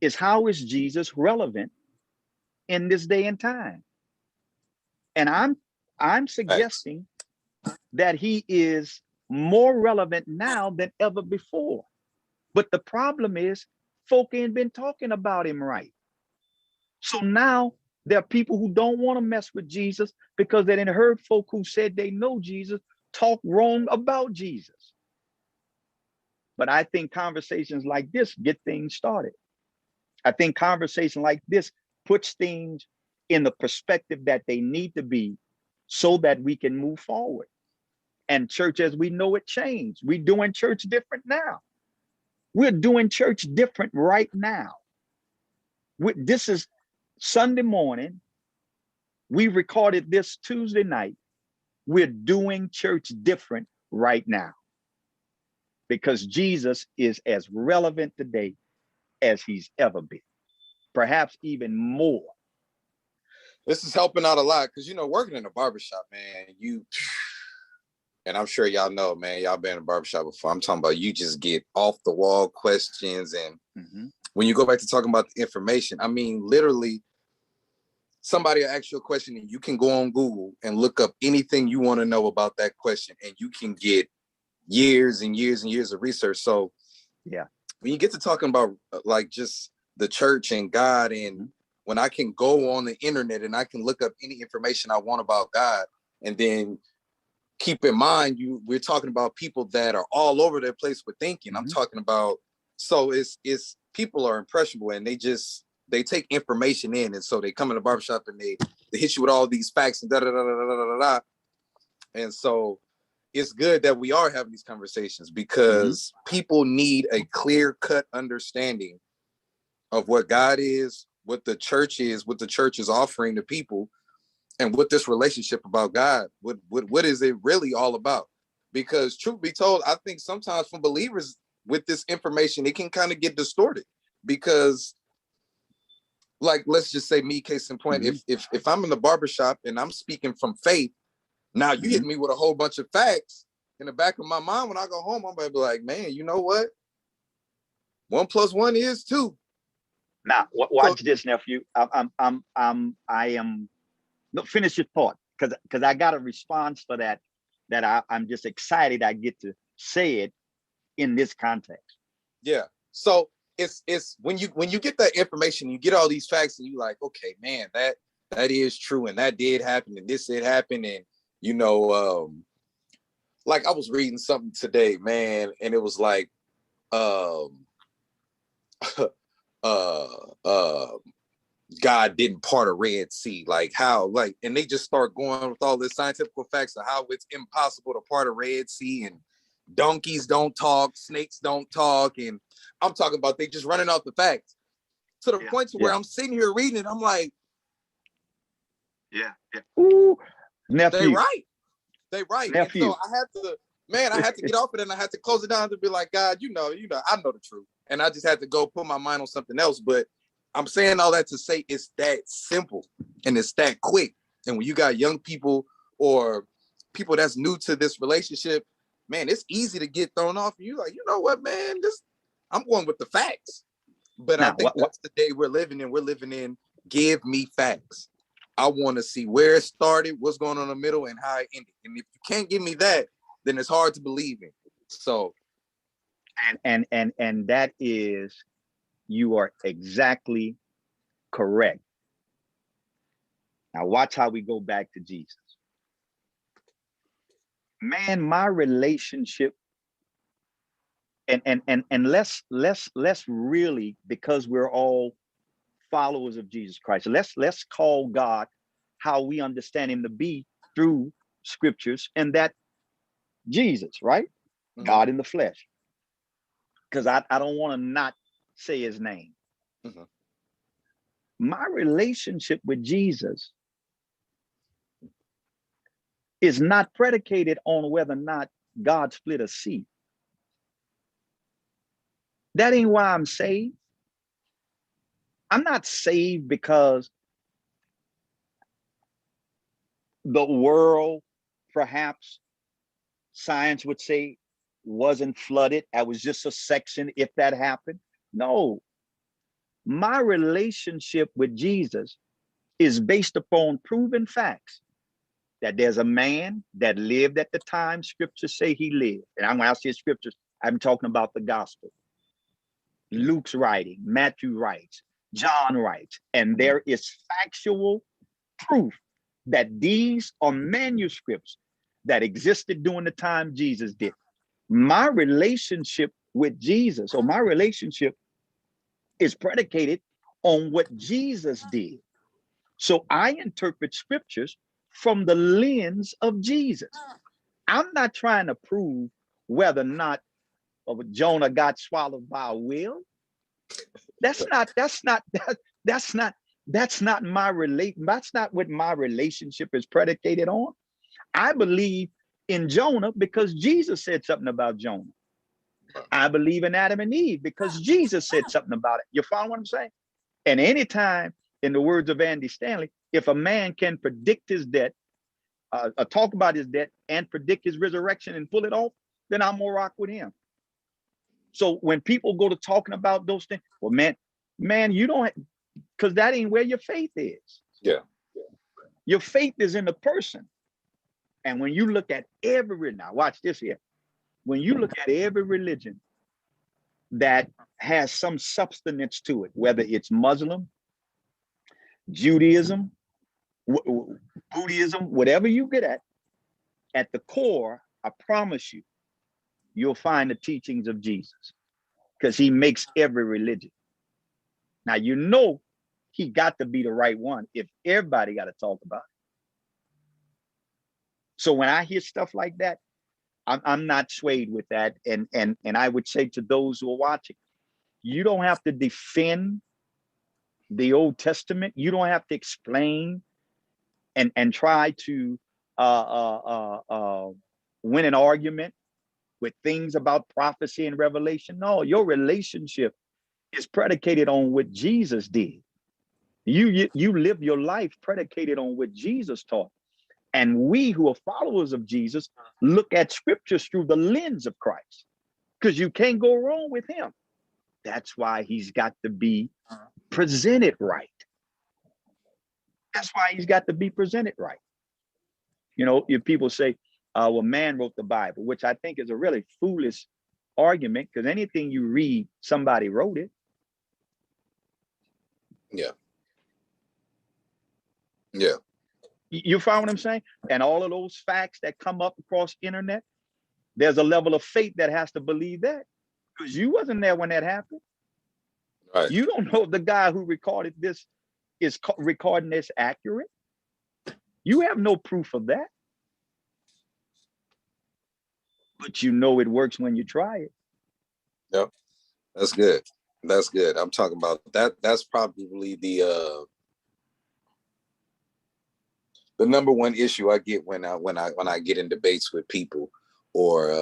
is, how is Jesus relevant in this day and time? And I'm suggesting that he is more relevant now than ever before. But the problem is, folk ain't been talking about him right. So now there are people who don't want to mess with Jesus because they didn't heard folk who said they know Jesus talk wrong about Jesus. But I think conversations like this get things started. I think conversation like this puts things in the perspective that they need to be so that we can move forward. And church as we know it changed. We're doing church different now. We're doing church different right now. This is Sunday morning. We recorded this Tuesday night. We're doing church different right now because Jesus is as relevant today as he's ever been, perhaps even more. This is helping out a lot because, working in a barbershop, man, and I'm sure y'all know, man, y'all been in a barbershop before. I'm talking about you just get off the wall questions. And when you go back to talking about the information, I mean, literally, somebody will ask you a question and you can go on Google and look up anything you want to know about that question, and you can get years and years and years of research. So yeah, when you get to talking about like just the church and God, and when I can go on the internet and I can look up any information I want about God, and then keep in mind, we're talking about people that are all over their place with thinking. I'm talking about, so it's people are impressionable and they take information in, and so they come in the barbershop and they hit you with all these facts and da da da da da da da. And so it's good that we are having these conversations because people need a clear-cut understanding of what God is, what the church is offering to people, and what this relationship about God, what is it really all about? Because truth be told, I think sometimes from believers, with this information, it can kind of get distorted because, like, let's just say me, case in point, if I'm in the barbershop and I'm speaking from faith, now you hit me with a whole bunch of facts in the back of my mind. When I go home, I'm gonna be like, man, you know what? 1 + 1 is 2. Now, watch this, nephew. I am. No, finish your thought, because I got a response for that. I'm just excited I get to say it in this context. Yeah. So it's when you get that information, you get all these facts, and you like, okay, man, that is true, and that did happen, and this did happen, and you know, like I was reading something today, man, and it was like, God didn't part a Red Sea, like how, like, and they just start going with all this scientific facts of how it's impossible to part a Red Sea, and donkeys don't talk, snakes don't talk, and I'm talking about they just running off the facts to the point to where I'm sitting here reading it, I'm like, Ooh, nephew, they right, nephew. and so I had to get off it, and I had to close it down to be like, God, you know, I know the truth, and I just had to go put my mind on something else. But I'm saying all that to say it's that simple and it's that quick. And when you got young people or people that's new to this relationship, man, it's easy to get thrown off. And you're like, you know what, man, I'm going with the facts. But now, I think that's the day we're living in. We're living in, give me facts. I want to see where it started, what's going on in the middle, and how it ended. And if you can't give me that, then it's hard to believe in. So, and that is, you are exactly correct. Now watch how we go back to Jesus. Man, my relationship, and let's really, because we're all followers of Jesus Christ, let's call God how we understand him to be through scriptures, and that Jesus, right? God in the flesh. Because I don't want to not say his name. My relationship with Jesus is not predicated on whether or not God split a sea. That ain't why I'm saved. I'm not saved because the world, perhaps science would say, wasn't flooded. I was just a section if that happened. No, my relationship with Jesus is based upon proven facts that there's a man that lived at the time scriptures say he lived. And when I say scriptures, I'm talking about the gospel. Luke's writing, Matthew writes, John writes, and there is factual proof that these are manuscripts that existed during the time Jesus did. My relationship with Jesus, or my relationship, is predicated on what Jesus did. So I interpret scriptures from the lens of Jesus. I'm not trying to prove whether or not Jonah got swallowed by a whale. That's not what my relationship is predicated on. I believe in Jonah because Jesus said something about Jonah. I believe in Adam and Eve because Jesus said something about it. You follow what I'm saying? And anytime, in the words of Andy Stanley, if a man can predict his death, talk about his death and predict his resurrection and pull it off, then I'm gonna rock with him. So when people go to talking about those things, well, man, you don't, because that ain't where your faith is. Yeah. Your faith is in the person. And when you look at now watch this here. When you look at every religion that has some substance to it, whether it's Muslim, Judaism, Buddhism, whatever you get at the core, I promise you, you'll find the teachings of Jesus, because he makes every religion. Now, you know, he got to be the right one if everybody got to talk about it. So when I hear stuff like that, I'm not swayed with that. And I would say to those who are watching, you don't have to defend the Old Testament. You don't have to explain and try to win an argument with things about prophecy and revelation. No, your relationship is predicated on what Jesus did. You live your life predicated on what Jesus taught. And we who are followers of Jesus look at scriptures through the lens of Christ, because you can't go wrong with him. That's why he's got to be presented right. That's why he's got to be presented right. You know, if people say, well, man wrote the Bible, which I think is a really foolish argument, because anything you read, somebody wrote it. Yeah. Yeah. You find what I'm saying? And all of those facts that come up across the internet, there's a level of faith that has to believe that, because you wasn't there when that happened. Right. You don't know if the guy who recorded this is recording this accurate. You have no proof of that. But you know it works when you try it. Yep. That's good. That's good. I'm talking about that. That's probably the number one issue I get when I get in debates with people, or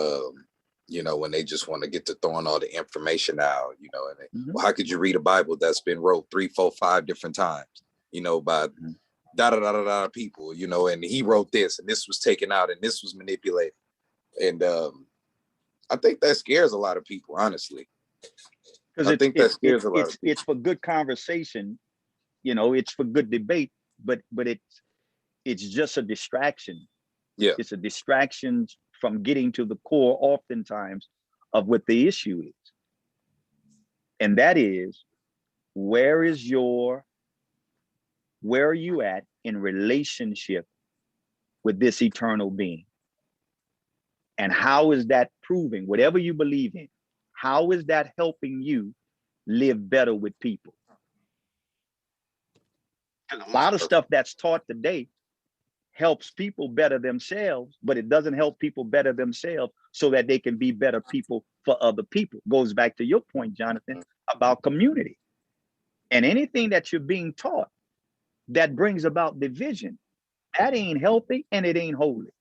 you know, when they just want to get to throwing all the information out, you know, and they, well, how could you read a Bible that's been wrote 3, 4, 5 different times, you know, by da da da da da people, you know, and he wrote this and this was taken out and this was manipulated, and I think that scares a lot of people, honestly. Because it's for good conversation, you know, it's for good debate, but it's just a distraction. Yeah. It's a distraction from getting to the core oftentimes of what the issue is. And that is, where are you at in relationship with this eternal being? And how is that proving, whatever you believe in, how is that helping you live better with people? Because a lot of stuff that's taught today helps people better themselves, but it doesn't help people better themselves so that they can be better people for other people. Goes back to your point, Jonathan, about community. And anything that you're being taught that brings about division, that ain't healthy and it ain't holy.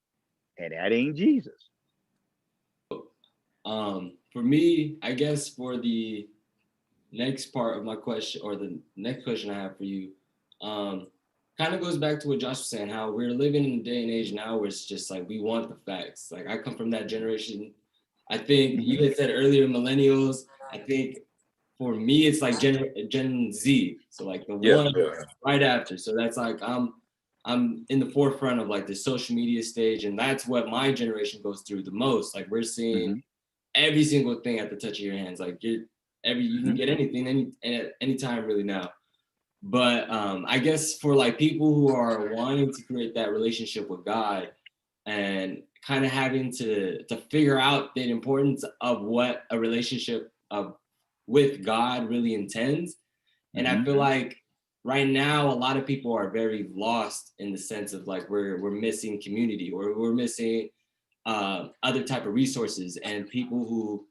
And that ain't Jesus. For me, I guess for the next part of my question, or the next question I have for you, kind of goes back to what Josh was saying, how we're living in a day and age now where it's just like we want the facts. Like I come from that generation. I think you had said earlier, millennials. I think for me it's like Gen Z. So like the one right after. So that's like I'm in the forefront of like the social media stage, and that's what my generation goes through the most. Like we're seeing every single thing at the touch of your hands. Like you can get anything anytime really now. But I guess for like people who are wanting to create that relationship with God and kind of having to figure out the importance of what a relationship with God really intends. And I feel like right now a lot of people are very lost in the sense of like we're missing community, or we're missing other type of resources, and people who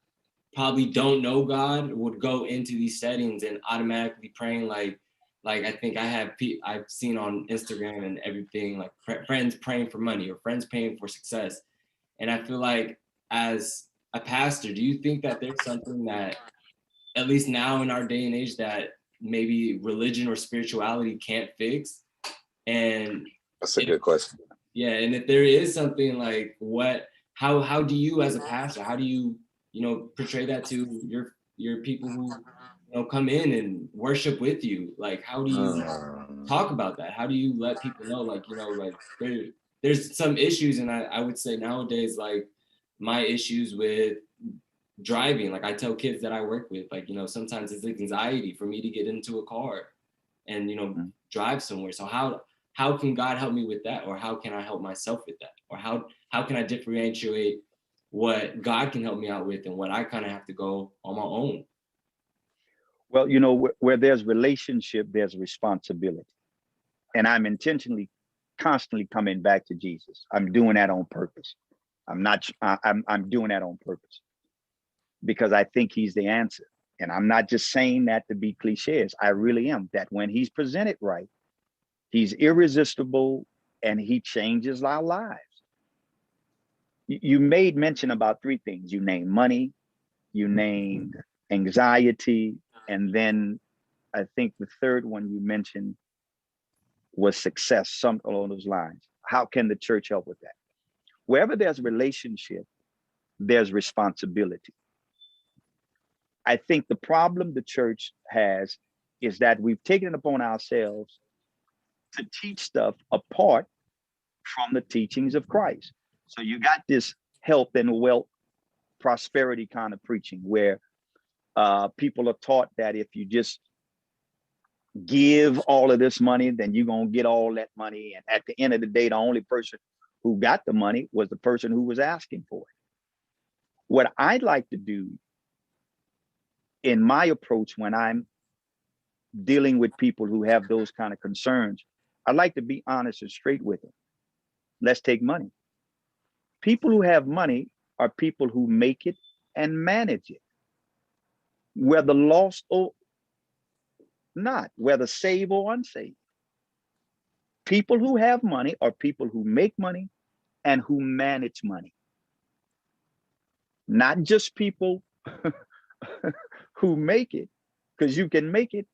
probably don't know God would go into these settings and automatically praying like I think I've seen on Instagram and everything, like friends praying for money or friends praying for success. And I feel like as a pastor, do you think that there's something that, at least now in our day and age, that maybe religion or spirituality can't fix? And that's a good question. Yeah, and if there is something, like how do you as a pastor, how do you portray that to your people who come in and worship with you? Like how do you talk about that? How do you let people know, like like there's some issues, and I would say nowadays, like my issues with driving, like I tell kids that I work with, like sometimes it's anxiety for me to get into a car and drive somewhere. So how can God help me with that? Or how can I help myself with that? Or how can I differentiate what God can help me out with and what I kind of have to go on my own? Well, where there's relationship, there's responsibility. And I'm intentionally constantly coming back to Jesus. I'm doing that on purpose. I'm doing that on purpose because I think he's the answer. And I'm not just saying that to be cliches. I really am. That when he's presented right, he's irresistible and he changes our lives. You made mention about three things. You named money, you named anxiety, and then I think the third one you mentioned was success, something along those lines. How can the church help with that? Wherever there's a relationship, there's responsibility. I think the problem the church has is that we've taken it upon ourselves to teach stuff apart from the teachings of Christ. So you got this health and wealth, prosperity kind of preaching where people are taught that if you just give all of this money, then you're going to get all that money. And at the end of the day, the only person who got the money was the person who was asking for it. What I'd like to do in my approach when I'm dealing with people who have those kind of concerns, I like to be honest and straight with them. Let's take money. People who have money are people who make it and manage it, whether lost or not, whether saved or unsaved. People who have money are people who make money and who manage money, not just people who make it, because you can make it,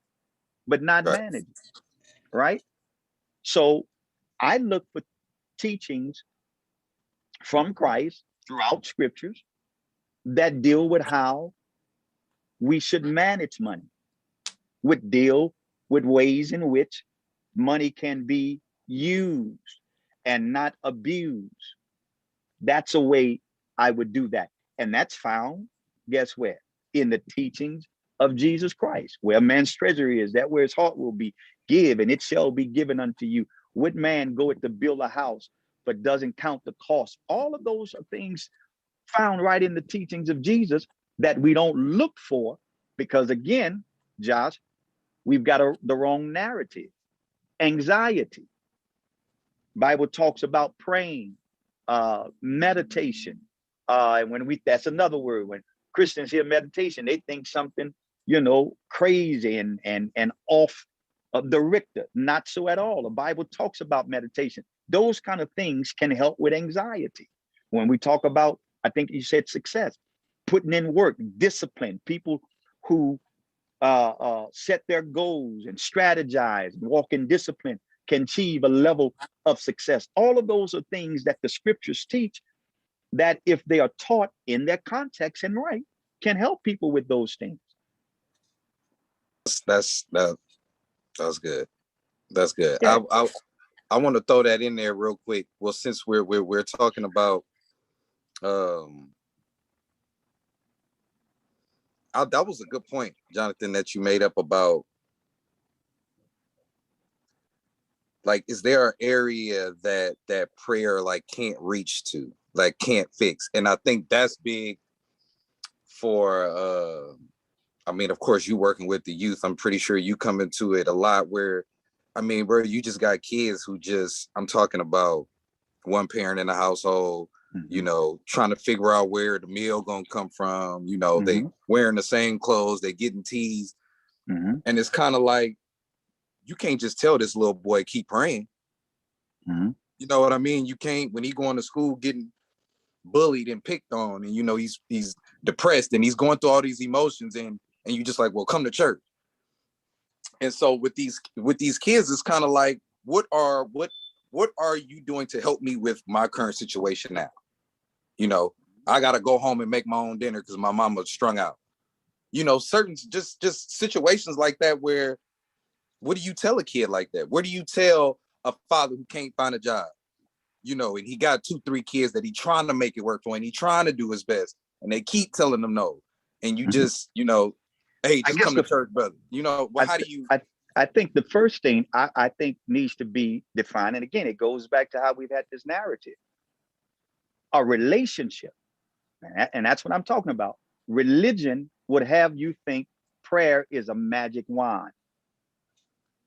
but not Right. manage it, right? So I look for teachings from Christ throughout scriptures that deal with how we should manage money, would deal with ways in which money can be used and not abused. That's a way I would do that. And that's found, guess where? In the teachings of Jesus Christ. Where man's treasury is, that where his heart will be. Give, and it shall be given unto you. What man goeth to build a house, but doesn't count the cost? All of those are things found right in the teachings of Jesus that we don't look for because, again, Josh, we've got the wrong narrative. Anxiety. Bible talks about praying, meditation. And when that's another word. When Christians hear meditation, they think something, crazy and off of the Richter. Not so at all. The Bible talks about meditation. Those kind of things can help with anxiety. When we talk about, I think you said success, putting in work, discipline, people who set their goals and strategize and walk in discipline can achieve a level of success. All of those are things that the scriptures teach that if they are taught in their context and right, can help people with those things. That's good. That's good. Yeah. I want to throw that in there real quick. Well, since we're talking about that was a good point, Jonathan, that you made up about, like, is there an area that prayer like can't reach to, like can't fix? And I think that's big for I mean, of course, you working with the youth, I'm pretty sure you come into it a lot where, I mean, bro, you just got kids who just, I'm talking about one parent in the household, trying to figure out where the meal gonna come from, they wearing the same clothes, they getting teased. And it's kind of like, you can't just tell this little boy, keep praying. You know what I mean? You can't, when he going to school getting bullied and picked on, and he's depressed and he's going through all these emotions, and you just like, well, come to church. And so with these kids, it's kind of like, what are you doing to help me with my current situation now? I gotta go home and make my own dinner because my mama's strung out. Certain just situations like that where, what do you tell a kid like that? What do you tell a father who can't find a job? And he got 2-3 kids that he trying to make it work for, and he trying to do his best, and they keep telling him no. And you just, hey, just come to church, brother. How do you? I think the first thing I think needs to be defined, and again, it goes back to how we've had this narrative. A relationship, and that's what I'm talking about. Religion would have you think prayer is a magic wand.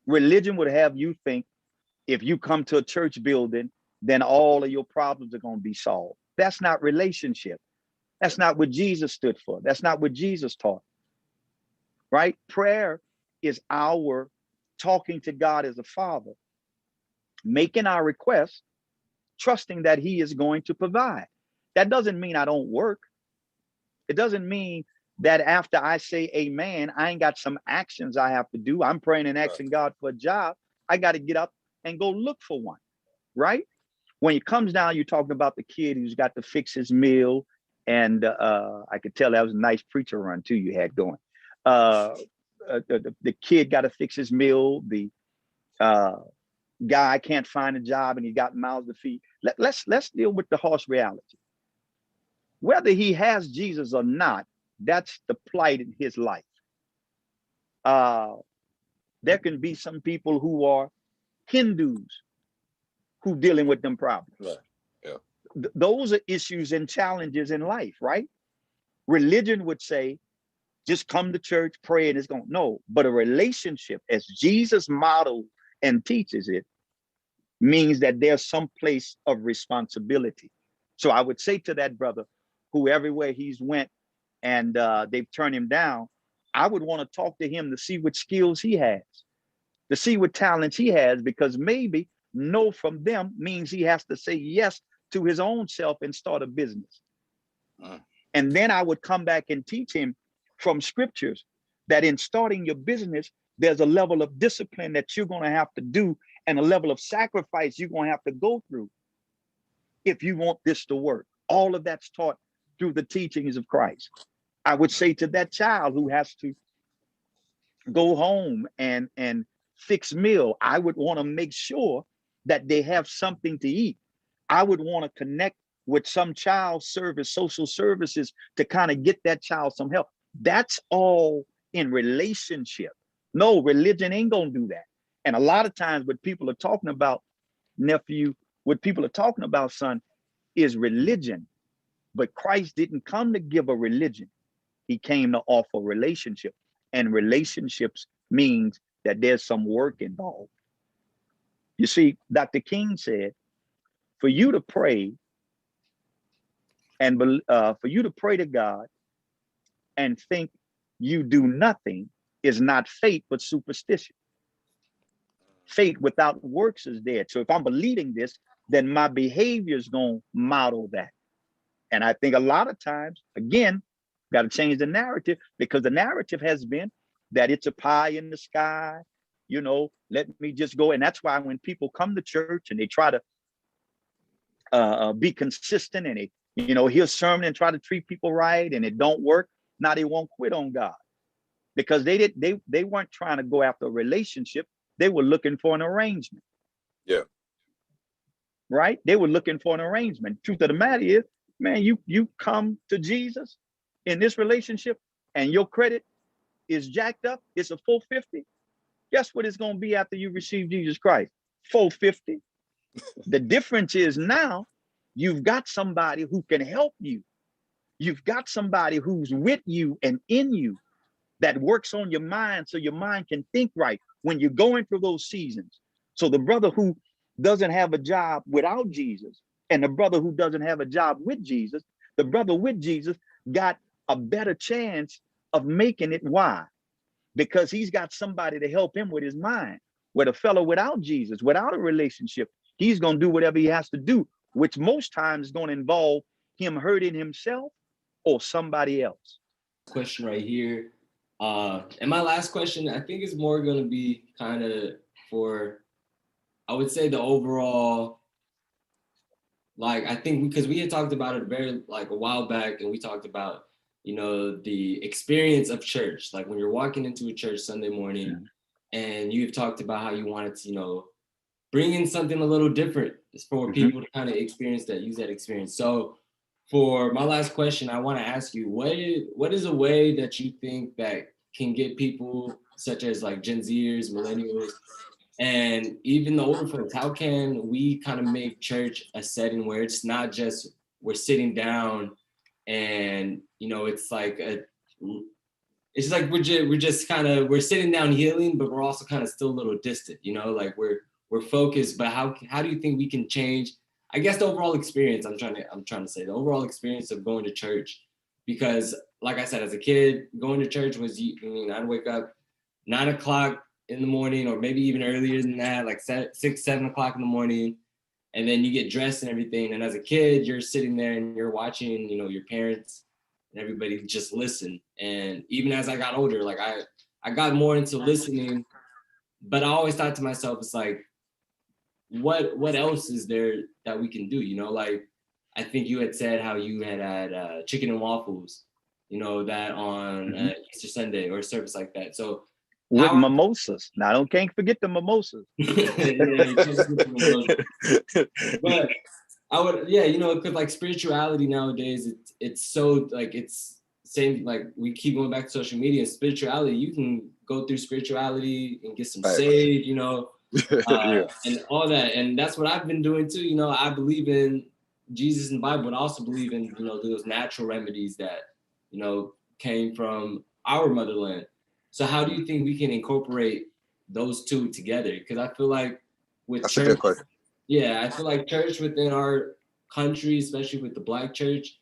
Religion would have you think if you come to a church building, then all of your problems are going to be solved. That's not relationship. That's not what Jesus stood for. That's not what Jesus taught. Right? Prayer is our talking to God as a father, making our requests, trusting that he is going to provide. That doesn't mean I don't work. It doesn't mean that after I say amen, I ain't got some actions I have to do. I'm praying and asking God for a job. I got to get up and go look for one, right? When it comes down, you're talking about the kid who's got to fix his meal. And I could tell that was a nice preacher run too you had going. The kid got to fix his meal. The guy can't find a job and he got mouths to feed. Let's deal with the harsh reality. Whether he has Jesus or not, that's the plight in his life. There can be some people who are Hindus who dealing with them problems. Right. Yeah. Those are issues and challenges in life, right? Religion would say, just come to church, pray, and it's going. No, but a relationship, as Jesus modeled and teaches it, means that there's some place of responsibility. So I would say to that brother, who everywhere he's went and they've turned him down, I would want to talk to him to see what skills he has, to see what talents he has, because maybe no from them means he has to say yes to his own self and start a business. And then I would come back and teach him from scriptures that in starting your business, there's a level of discipline that you're going to have to do and a level of sacrifice you're going to have to go through if you want this to work. All of that's taught through the teachings of Christ. I would say to that child who has to go home and fix meal, I would want to make sure that they have something to eat. I would want to connect with some child service, social services, to kind of get that child some help. That's all in relationship. No, religion ain't gonna do that. And a lot of times what people are talking about, nephew, what people are talking about, son, is religion. But Christ didn't come to give a religion. He came to offer relationship. And relationships means that there's some work involved. You see, Dr. King said, for you to pray and for you to pray to God and think you do nothing is not faith, but superstition. Faith without works is dead. So if I'm believing this, then my behavior is going to model that. And I think a lot of times, again, got to change the narrative, because the narrative has been that it's a pie in the sky, you know, let me just go. And that's why when people come to church and they try to be consistent and they, you know, hear a sermon and try to treat people right and it don't work, now they won't quit on God, because they weren't trying to go after a relationship. They were looking for an arrangement. Yeah. Right? They were looking for an arrangement. Truth of the matter is, man, you come to Jesus in this relationship and your credit is jacked up, it's a 450. Guess what it's going to be after you receive Jesus Christ? 450. The difference is now you've got somebody who can help you. You've got somebody who's with you and in you, that works on your mind so your mind can think right when you're going through those seasons. So the brother who doesn't have a job without Jesus and the brother who doesn't have a job with Jesus, the brother with Jesus got a better chance of making it. Why? Because he's got somebody to help him with his mind. Where the fellow without Jesus, without a relationship, he's going to do whatever he has to do, which most times is going to involve him hurting himself or somebody else. Question right here. And my last question, I think, is more going to be kind of for, I would say, the overall, like, I think because we had talked about it a while back, and we talked about, you know, the experience of church, like when you're walking into a church Sunday morning, and you've talked about how you wanted to, you know, bring in something a little different for people to kind of experience that, use that experience. So for my last question, I want to ask you, what is a way that you think that can get people such as like Gen Zers, millennials, and even the older folks, how can we kind of make church a setting where it's not just we're sitting down and, you know, it's like we're sitting down healing, but we're also kind of still a little distant, you know, like we're focused, but how do you think we can change, I guess, the overall experience? I'm trying to say the overall experience of going to church, because like I said, as a kid, going to church was, I'd wake up 9 o'clock in the morning, or maybe even earlier than that, like 6, 7 o'clock in the morning. and then you get dressed and everything. And as a kid, you're sitting there and you're watching, you know, your parents and everybody just listen. And even as I got older, like I got more into listening, but I always thought to myself, it's like, what else is there that we can do? You know, like I think you had said how you had chicken and waffles, you know, that on Easter Sunday or a service like that. So with mimosas. Now, can't forget the mimosas. yeah, but I would, yeah, you know, because like spirituality nowadays, it's so like it's same, like we keep going back to social media. Spirituality, you can go through spirituality and get some saved, you know, and all that, and that's what I've been doing too. You know, I believe in Jesus and the Bible, but I also believe in, you know, those natural remedies that, you know, came from our motherland. So how do you think we can incorporate those two together? Because I feel like with That's church, a good question. yeah, I feel like church within our country, especially with the Black church,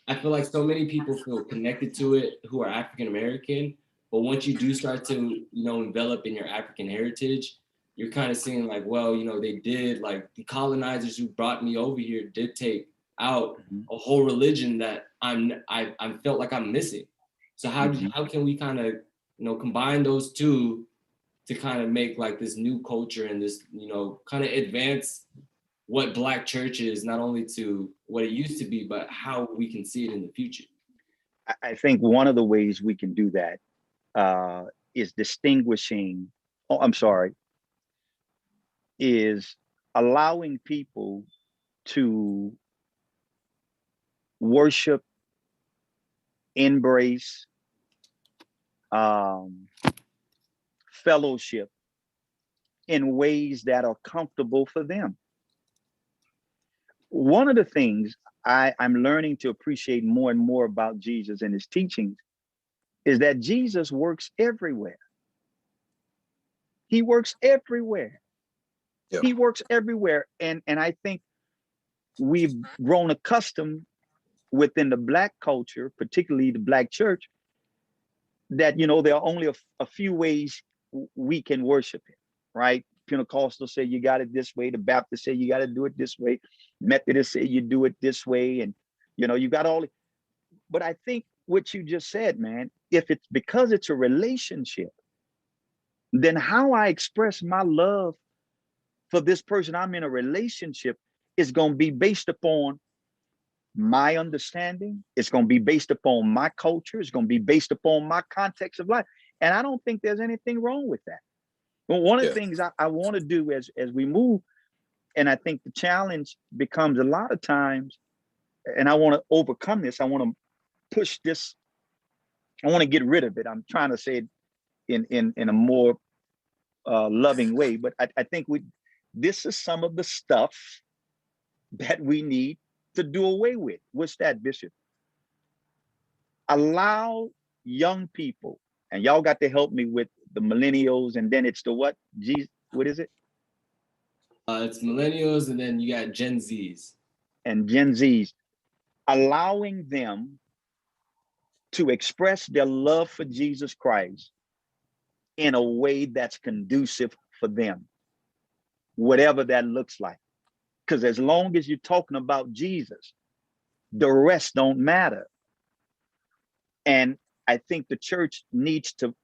I feel like so many people feel connected to it who are African American. But once you do start to, you know, envelop in your African heritage, you're kind of seeing like, well, you know, they did, like the colonizers who brought me over here did take out a whole religion that I felt like I'm missing. So how can we kind of, you know, combine those two to kind of make like this new culture and this, you know, kind of advance what Black church is, not only to what it used to be, but how we can see it in the future? I think one of the ways we can do that is distinguishing, oh, I'm sorry, is allowing people to worship, embrace, fellowship in ways that are comfortable for them. One of the things I'm learning to appreciate more and more about Jesus and his teachings is that Jesus works everywhere. He works everywhere. Yep. He works everywhere. And I think we've grown accustomed within the Black culture, particularly the Black church, that, you know, there are only a few ways we can worship him, right? Pentecostal say you got it this way. The Baptist say you got to do it this way. Methodist say you do it this way. And, you know, you got all it. But I think what you just said, man, if it's because it's a relationship, then how I express my love for this person I'm in a relationship is going to be based upon my understanding. It's going to be based upon my culture. It's going to be based upon my context of life. And I don't think there's anything wrong with that. But one of the things I want to do as we move, and I think the challenge becomes a lot of times, and I want to overcome this. I want to push this. I want to get rid of it. I'm trying to say it in a more loving way, but I think this is some of the stuff that we need to do away with. What's that, Bishop? Allow young people, and y'all got to help me with the millennials, and then it's the what? What is it? It's millennials, and then you got Gen Zs. And Gen Zs, allowing them to express their love for Jesus Christ in a way that's conducive for them, whatever that looks like. Because as long as you're talking about Jesus, the rest don't matter. And I think the church needs to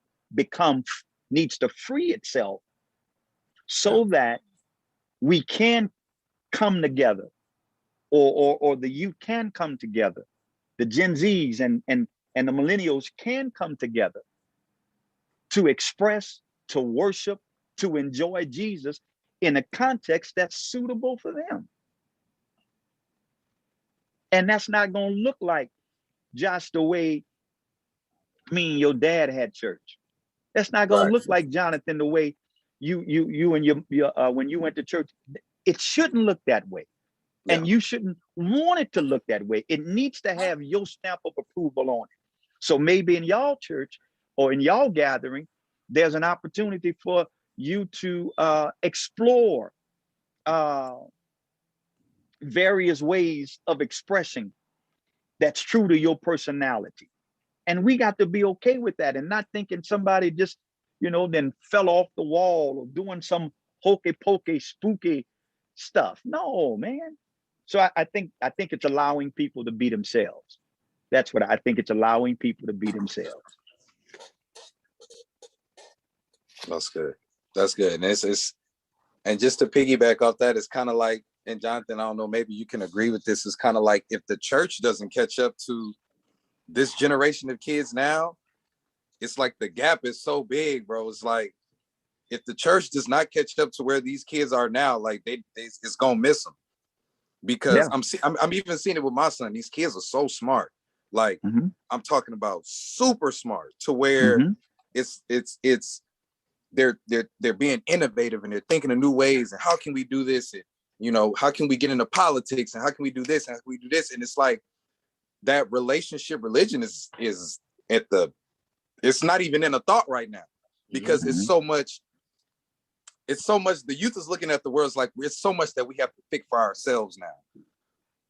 free itself so that we can come together, or the youth can come together, the Gen Zs and the millennials can come together to express, to worship, to enjoy Jesus in a context that's suitable for them. And that's not going to look like just the way me and your dad had church. That's not going to look like, Jonathan, the way you and your when you went to church. It shouldn't look that way. And you shouldn't want it to look that way. It needs to have your stamp of approval on it. So maybe in y'all church or in y'all gathering, there's an opportunity for you to explore various ways of expressing that's true to your personality. And we got to be okay with that and not thinking somebody just, you know, then fell off the wall or doing some hokey pokey spooky stuff. No, man. So I think it's allowing people to be themselves. That's what I think. It's allowing people to be themselves. That's good. That's good. And it's and just to piggyback off that, it's kind of like, and Jonathan, I don't know, maybe you can agree with this. It's kind of like if the church doesn't catch up to this generation of kids now, it's like the gap is so big, bro. It's like if the church does not catch up to where these kids are now, like they it's gonna miss them. Because Yeah. I'm even seeing it with my son. These kids are so smart. Like I'm talking about super smart to where it's they're being innovative and they're thinking of new ways and how can we do this, and you know, how can we get into politics and how can we do this and how can we do this, and it's like that relationship religion is at the, it's not even in a thought right now because it's so much the youth is looking at the world like it's so much that we have to fix for ourselves now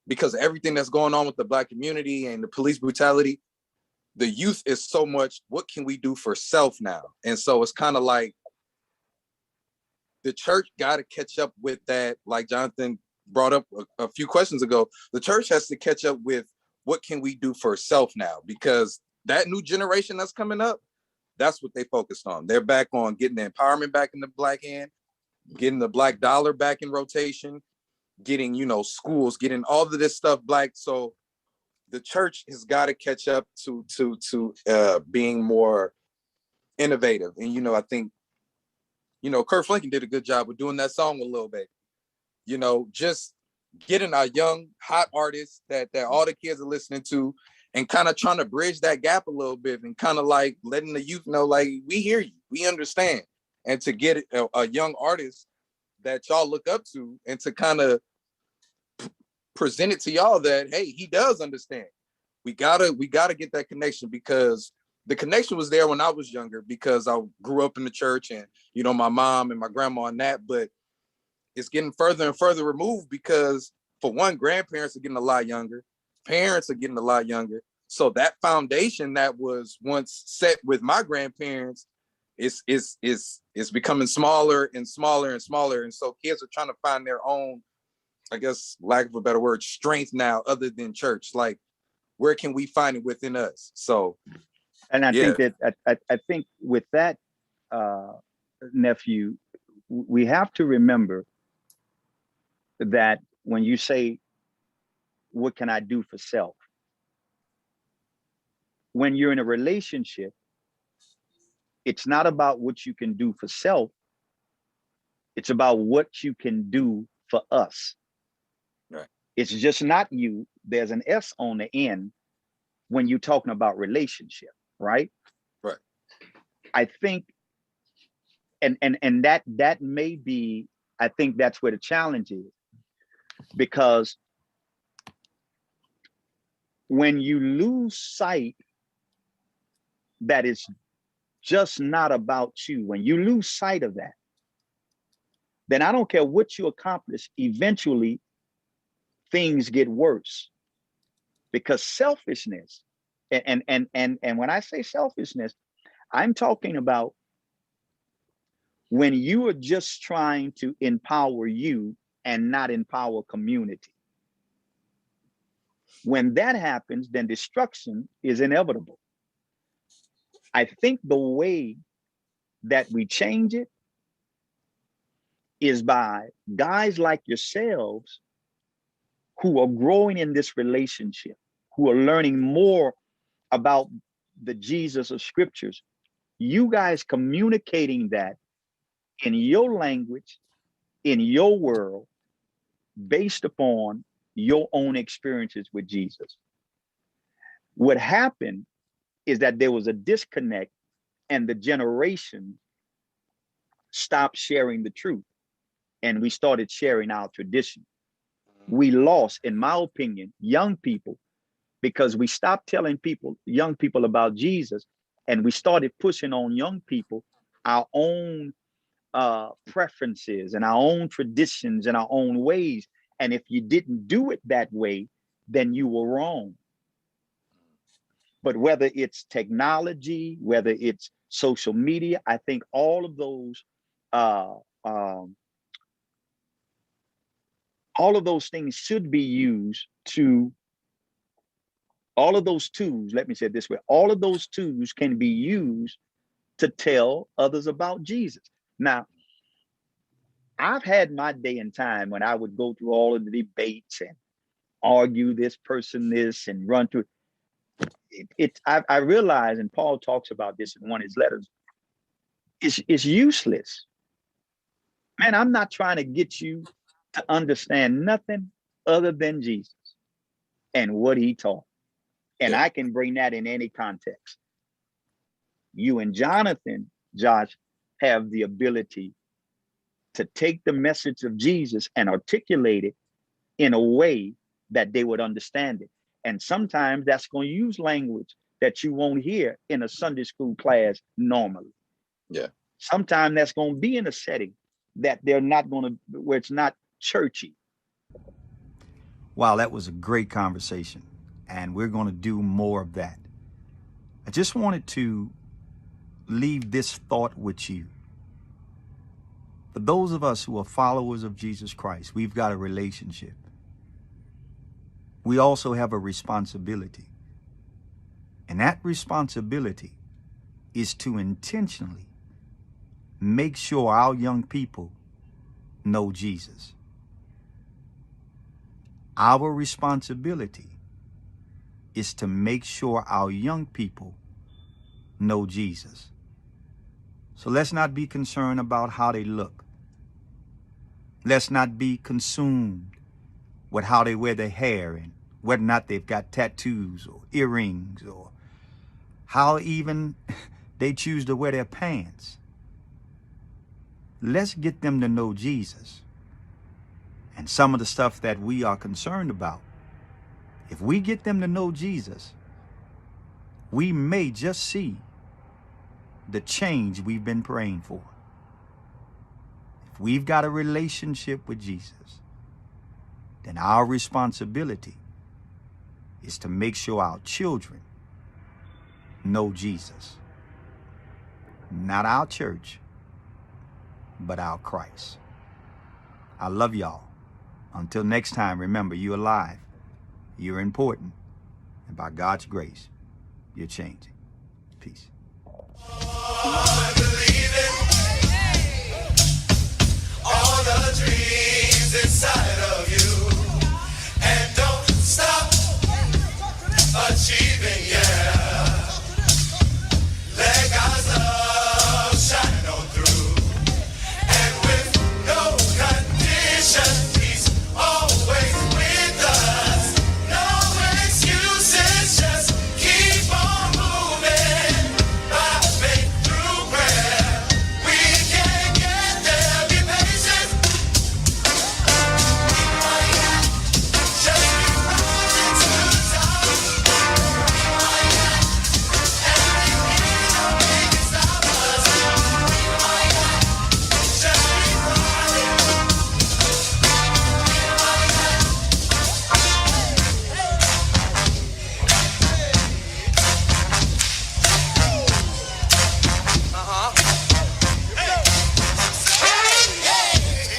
because of everything that's going on with the Black community and the police brutality. The youth is so much, what can we do for self now? And so it's kind of like the church got to catch up with that. Like Jonathan brought up a few questions ago, the church has to catch up with what can we do for self now? Because that new generation that's coming up, that's what they focused on. They're back on getting the empowerment back in the Black hand, getting the Black dollar back in rotation, getting, you know, schools, getting all of this stuff Black. So the church has got to catch up to being more innovative. And, you know, I think, you know, Kurt Franklin did a good job of doing that song with Lil Baby. You know, just getting our young, hot artists that all the kids are listening to and kind of trying to bridge that gap a little bit and kind of like letting the youth know, like, we hear you, we understand. And to get a young artist that y'all look up to and to kind of present it to y'all that, hey, he does understand. We gotta get that connection because the connection was there when I was younger because I grew up in the church and, you know, my mom and my grandma and that, but it's getting further and further removed because for one, grandparents are getting a lot younger, parents are getting a lot younger. So that foundation that was once set with my grandparents is becoming smaller and smaller and smaller. And so kids are trying to find their own, I guess, lack of a better word, strength now other than church. Like, where can we find it within us? So, And I yeah. think that I think with that, nephew, we have to remember that when you say, what can I do for self? When you're in a relationship, it's not about what you can do for self. It's about what you can do for us. Right. It's just not you. There's an S on the end when you're talking about relationship, right? Right. I think, and that may be, I think that's where the challenge is, because when you lose sight that it's just not about you, when you lose sight of that, then I don't care what you accomplish, eventually things get worse. Because selfishness, and when I say selfishness, I'm talking about when you are just trying to empower you and not empower community. When that happens, then destruction is inevitable. I think the way that we change it is by guys like yourselves who are growing in this relationship, who are learning more about the Jesus of scriptures, you guys communicating that in your language, in your world, based upon your own experiences with Jesus. What happened is that there was a disconnect and the generation stopped sharing the truth and we started sharing our tradition. We lost, in my opinion, young people because we stopped telling young people about Jesus, and we started pushing on young people our own preferences and our own traditions and our own ways. And if you didn't do it that way, then you were wrong. But whether it's technology, whether it's social media, I think all of those uh, um, All of those things should be used to, all of those tools, let me say it this way, all of those tools can be used to tell others about Jesus. Now, I've had my day and time when I would go through all of the debates and argue this person this and run through it. I realize, and Paul talks about this in one of his letters, it's useless. Man, I'm not trying to get you to understand nothing other than Jesus and what he taught. And I can bring that in any context. You and Jonathan, Josh, have the ability to take the message of Jesus and articulate it in a way that they would understand it. And sometimes that's going to use language that you won't hear in a Sunday school class normally. Yeah. Sometimes that's going to be in a setting that they're not going to, where it's not churchy. Wow, that was a great conversation. And we're going to do more of that. I just wanted to leave this thought with you. For those of us who are followers of Jesus Christ, we've got a relationship. We also have a responsibility. And that responsibility is to intentionally make sure our young people know Jesus. Our responsibility is to make sure our young people know Jesus. So let's not be concerned about how they look. Let's not be consumed with how they wear their hair and whether or not they've got tattoos or earrings or how even they choose to wear their pants. Let's get them to know Jesus. And some of the stuff that we are concerned about, if we get them to know Jesus, we may just see the change we've been praying for. If we've got a relationship with Jesus, then our responsibility is to make sure our children know Jesus. Not our church, but our Christ. I love y'all. Until next time, remember, you're alive, you're important, and by God's grace, you're changing. Peace. I believe in all the dreams inside of you, and don't stop achieving, yeah. Let God's love shine on through, and with no condition, He's always with us. No excuses, just keep on moving. By faith through prayer, we can get there. Be patient. Just keep rising to the top. Everything can stop us. Just keep rising.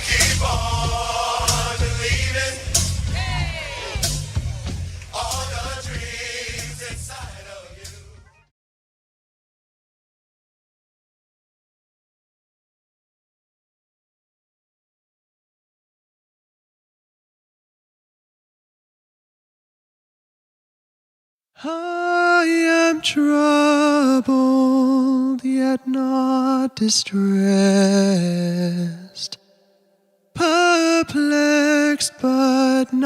Keep on believing all the dreams inside of you. I am troubled, yet not distressed, perplexed, but not